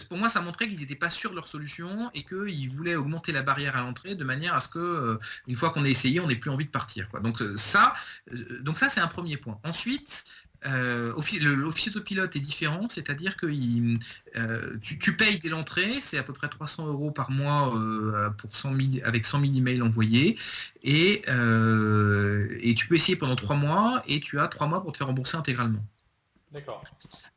Pour moi, ça montrait qu'ils n'étaient pas sûrs de leur solution et qu'ils voulaient augmenter la barrière à l'entrée de manière à ce que, une fois qu'on a essayé, on n'ait plus envie de partir, quoi. Donc ça, c'est un premier point. Ensuite, l'office autopilote est différent, c'est-à-dire que tu payes dès l'entrée, c'est à peu près 300 euros par mois pour 100 000, avec 100 000 emails envoyés, et tu peux essayer pendant 3 mois, et tu as 3 mois pour te faire rembourser intégralement. D'accord.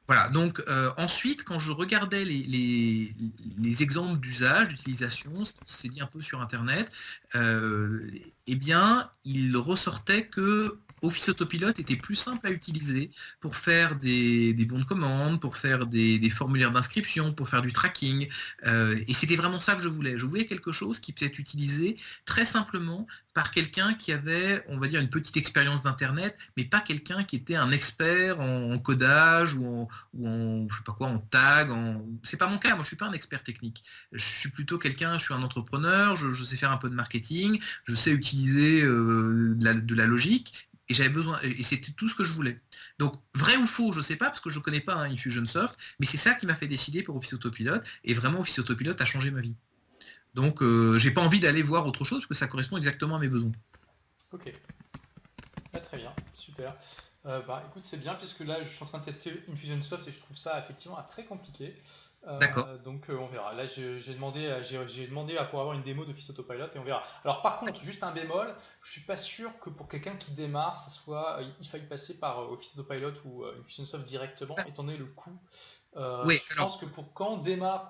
Voilà, donc ensuite, quand je regardais les exemples d'usage, d'utilisation, ce qui s'est dit un peu sur Internet, eh bien, il ressortait que Office Autopilot était plus simple à utiliser pour faire des bons de commande, pour faire des formulaires d'inscription, pour faire du tracking. Et c'était vraiment ça que je voulais. Je voulais quelque chose qui puisse être utilisé très simplement par quelqu'un qui avait, on va dire, une petite expérience d'Internet, mais pas quelqu'un qui était un expert en codage ou en je sais pas quoi, en tag. C'est pas mon cas, moi je suis pas un expert technique. Je suis plutôt quelqu'un, je suis un entrepreneur, je sais faire un peu de marketing, je sais utiliser de la logique. Et j'avais besoin, et c'était tout ce que je voulais. Donc, vrai ou faux, je ne sais pas, parce que je ne connais pas Infusionsoft, mais c'est ça qui m'a fait décider pour Office Autopilot, et vraiment Office Autopilot a changé ma vie. Donc, j'ai pas envie d'aller voir autre chose, parce que ça correspond exactement à mes besoins. Ok. Ah, très bien. Super. Écoute, c'est bien, puisque là, je suis en train de tester Infusionsoft et je trouve ça effectivement très compliqué. D'accord. Donc on verra. Là, j'ai demandé à pouvoir avoir une démo d'Office Autopilot et on verra. Alors par contre, juste un bémol, je suis pas sûr que pour quelqu'un qui démarre, il faille passer par Office Autopilot ou Infusionsoft directement, étant donné le coût. Oui, Je alors, pense que pour quand on démarre,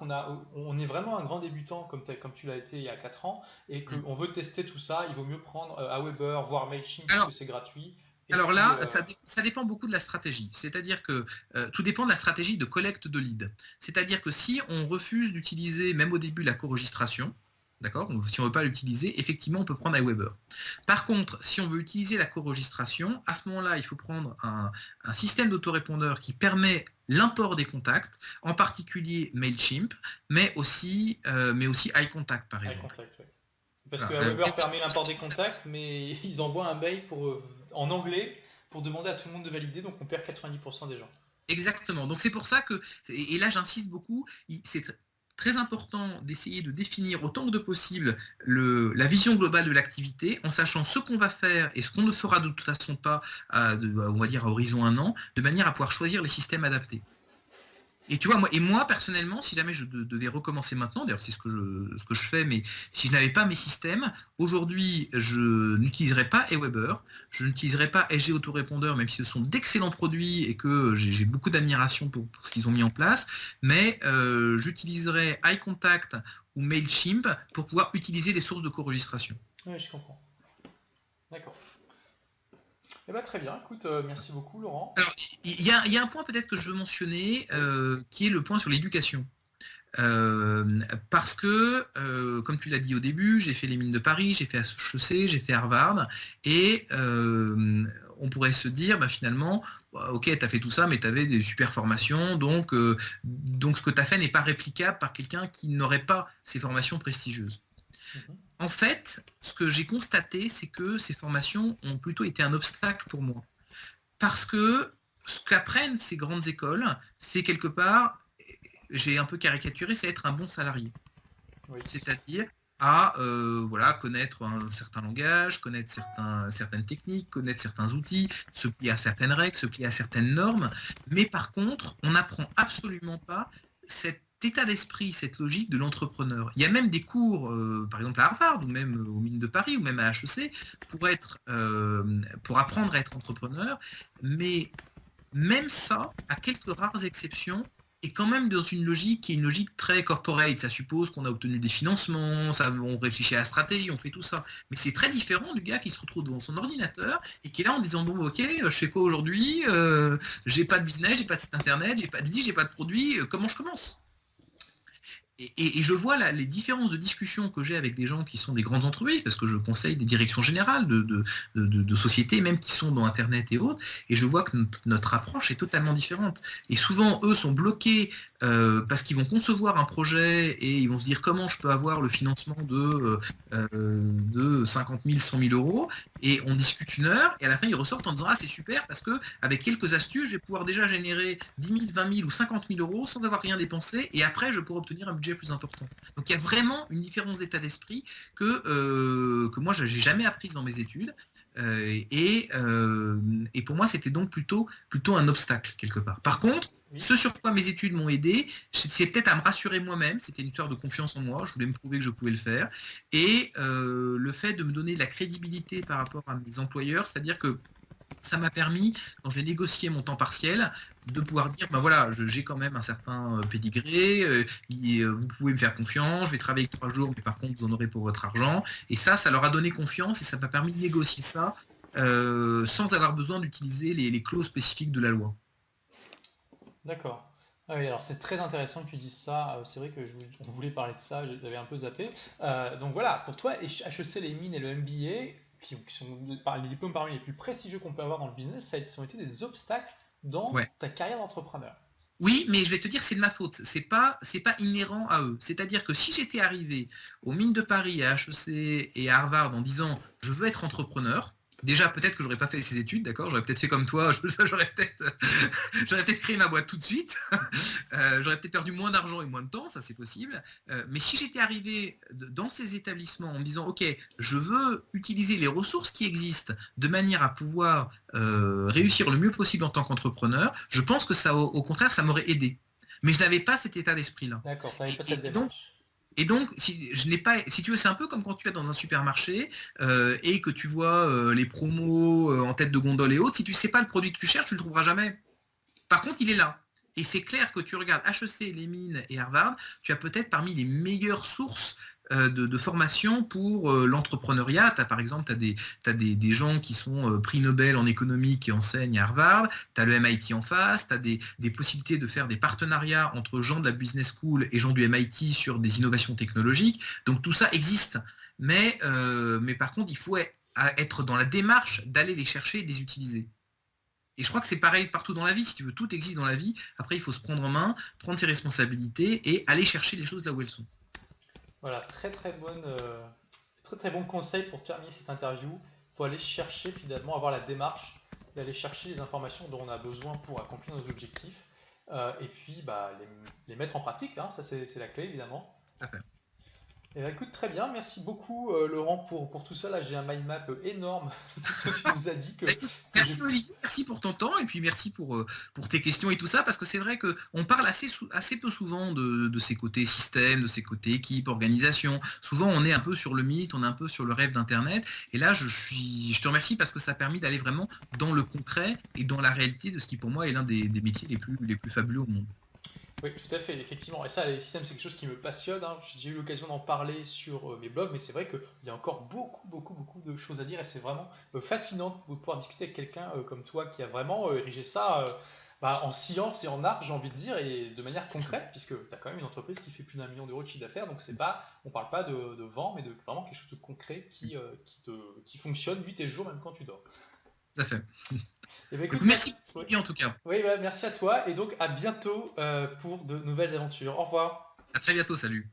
on est vraiment un grand débutant comme tu l'as été il y a 4 ans, et hmm. qu'on veut tester tout ça, il vaut mieux prendre Aweber, voire Mailchimp, puisque alors, c'est gratuit. Et alors puis, là, ça dépend beaucoup de la stratégie. C'est-à-dire que tout dépend de la stratégie de collecte de leads. C'est-à-dire que si on refuse d'utiliser, même au début, la co-registration, d'accord, si on ne veut pas l'utiliser, effectivement, on peut prendre iWeber. Par contre, si on veut utiliser la co-registration, à ce moment-là, il faut prendre un système d'autorépondeur qui permet l'import des contacts, en particulier Mailchimp, mais aussi iContact, par exemple. iContact, ouais. Parce que Voilà. Aweber permet l'import des contacts, mais ils envoient un mail en anglais pour demander à tout le monde de valider, donc on perd 90% des gens. Exactement. Donc c'est pour ça que, et là j'insiste beaucoup, c'est très important d'essayer de définir autant que de possible la vision globale de l'activité en sachant ce qu'on va faire et ce qu'on ne fera de toute façon pas, on va dire à horizon 1 an, de manière à pouvoir choisir les systèmes adaptés. Et tu vois, moi personnellement, si jamais je devais recommencer maintenant, d'ailleurs c'est ce que je fais, mais si je n'avais pas mes systèmes, aujourd'hui je n'utiliserais pas Aweber, je n'utiliserais pas SG Autorépondeur, même si ce sont d'excellents produits et que j'ai beaucoup d'admiration pour ce qu'ils ont mis en place, mais j'utiliserais iContact ou Mailchimp pour pouvoir utiliser des sources de co-registration. Oui, je comprends. D'accord. Eh ben, très bien, écoute, merci beaucoup Laurent. Alors, il y a un point peut-être que je veux mentionner, qui est le point sur l'éducation. Parce que, comme tu l'as dit au début, j'ai fait les mines de Paris, j'ai fait HEC, j'ai fait Harvard, et on pourrait se dire, finalement, ok, tu as fait tout ça, mais tu avais des super formations, donc ce que tu as fait n'est pas réplicable par quelqu'un qui n'aurait pas ces formations prestigieuses. Mhm. En fait, ce que j'ai constaté, c'est que ces formations ont plutôt été un obstacle pour moi. Parce que ce qu'apprennent ces grandes écoles, c'est quelque part, j'ai un peu caricaturé, c'est être un bon salarié. Oui. C'est-à-dire à connaître un certain langage, connaître certaines techniques, connaître certains outils, se plier à certaines règles, se plier à certaines normes. Mais par contre, on n'apprend absolument pas cet état d'esprit, cette logique de l'entrepreneur. Il y a même des cours, par exemple à Harvard, ou même aux mines de Paris, ou même à HEC, pour apprendre à être entrepreneur. Mais même ça, à quelques rares exceptions, est quand même dans une logique qui est une logique très corporate. Ça suppose qu'on a obtenu des financements, on réfléchit à la stratégie, on fait tout ça. Mais c'est très différent du gars qui se retrouve devant son ordinateur et qui est là en disant bon ok, je fais quoi aujourd'hui, j'ai pas de business, j'ai pas de site internet, j'ai pas de lead, j'ai pas de produit, comment je commence? Et je vois là, les différences de discussion que j'ai avec des gens qui sont des grandes entreprises, parce que je conseille des directions générales de sociétés, même qui sont dans Internet et autres, et je vois que notre approche est totalement différente. Et souvent, eux sont bloqués parce qu'ils vont concevoir un projet et ils vont se dire comment je peux avoir le financement de 50 000, 100 000 euros, et on discute 1 heure, et à la fin, ils ressortent en disant ah, c'est super, parce qu'avec quelques astuces, je vais pouvoir déjà générer 10 000, 20 000 ou 50 000 euros sans avoir rien dépensé, et après, je pourrai obtenir un budget plus important. Donc il y a vraiment une différence d'état d'esprit que moi, je n'ai jamais apprise dans mes études. Et pour moi, c'était donc plutôt un obstacle quelque part. Par contre, ce sur quoi mes études m'ont aidé, c'est peut-être à me rassurer moi-même, c'était une histoire de confiance en moi, je voulais me prouver que je pouvais le faire, et le fait de me donner de la crédibilité par rapport à mes employeurs, c'est-à-dire que ça m'a permis, quand j'ai négocié mon temps partiel, de pouvoir dire, voilà, j'ai quand même un certain pédigré, vous pouvez me faire confiance, je vais travailler que 3 jours, mais par contre, vous en aurez pour votre argent. Et ça leur a donné confiance et ça m'a permis de négocier ça sans avoir besoin d'utiliser les clauses spécifiques de la loi. D'accord. Ah oui, alors c'est très intéressant que tu dises ça. C'est vrai que on voulait parler de ça, j'avais un peu zappé. Donc voilà, pour toi, HEC, les mines et le MBA, qui sont les diplômes parmi les plus prestigieux qu'on peut avoir dans le business, ça ont été des obstacles dans ta carrière d'entrepreneur. Oui, mais je vais te dire, c'est de ma faute. C'est pas inhérent à eux. C'est-à-dire que si j'étais arrivé aux mines de Paris, à HEC et à Harvard en disant je veux être entrepreneur, déjà peut-être que j'aurais pas fait ces études, d'accord, j'aurais peut-être fait comme toi, j'aurais peut-être créé ma boîte tout de suite. J'aurais peut-être perdu moins d'argent et moins de temps, ça c'est possible. Mais si j'étais arrivé dans ces établissements en me disant, OK, je veux utiliser les ressources qui existent de manière à pouvoir réussir le mieux possible en tant qu'entrepreneur, je pense que ça, au contraire, ça m'aurait aidé. Mais je n'avais pas cet état d'esprit-là. D'accord, tu n'avais pas cette Et donc, démarche. si tu veux, c'est un peu comme quand tu vas dans un supermarché et que tu vois les promos en tête de gondole et autres. Si tu ne sais pas le produit que tu cherches, tu ne le trouveras jamais. Par contre, il est là. Et c'est clair que tu regardes HEC, les mines et Harvard, tu as peut-être parmi les meilleures sources de formation pour l'entrepreneuriat. Par exemple, tu as des gens qui sont prix Nobel en économie qui enseignent à Harvard, tu as le MIT en face, tu as des possibilités de faire des partenariats entre gens de la business school et gens du MIT sur des innovations technologiques. Donc tout ça existe. Mais par contre, il faut être dans la démarche d'aller les chercher et de les utiliser. Et je crois que c'est pareil partout dans la vie. Si tu veux, tout existe dans la vie. Après, il faut se prendre en main, prendre ses responsabilités et aller chercher les choses là où elles sont. Voilà, très très bon conseil pour terminer cette interview. Il faut aller chercher finalement, avoir la démarche d'aller chercher les informations dont on a besoin pour accomplir nos objectifs. Et puis les mettre en pratique, hein, ça c'est la clé évidemment. Tout à fait. Eh ben, écoute, très bien, merci beaucoup Laurent pour tout ça. Là, j'ai un mind map énorme de tout ce que tu nous as dit. Merci Olivier, merci pour ton temps et puis merci pour tes questions et tout ça, parce que c'est vrai qu'on parle assez peu souvent de ces côtés système, de ces côtés équipe, organisation. Souvent, on est un peu sur le mythe, on est un peu sur le rêve d'Internet. Et là, je te remercie parce que ça a permis d'aller vraiment dans le concret et dans la réalité de ce qui, pour moi, est l'un des métiers les plus fabuleux au monde. Oui, tout à fait, effectivement. Et ça, les systèmes, c'est quelque chose qui me passionne, hein. J'ai eu l'occasion d'en parler sur mes blogs, mais c'est vrai qu'il y a encore beaucoup de choses à dire et c'est vraiment fascinant de pouvoir discuter avec quelqu'un comme toi qui a vraiment érigé ça en science et en art, j'ai envie de dire, et de manière concrète, puisque tu as quand même une entreprise qui fait plus d'1 million d'euros de chiffre d'affaires, donc c'est pas, on parle pas de vent, mais de vraiment quelque chose de concret qui fonctionne nuit et jour, même quand tu dors. Tout à fait. Et ben, écoute, Merci ouais. en tout cas. Oui, merci à toi et donc à bientôt pour de nouvelles aventures. Au revoir. À très bientôt, salut.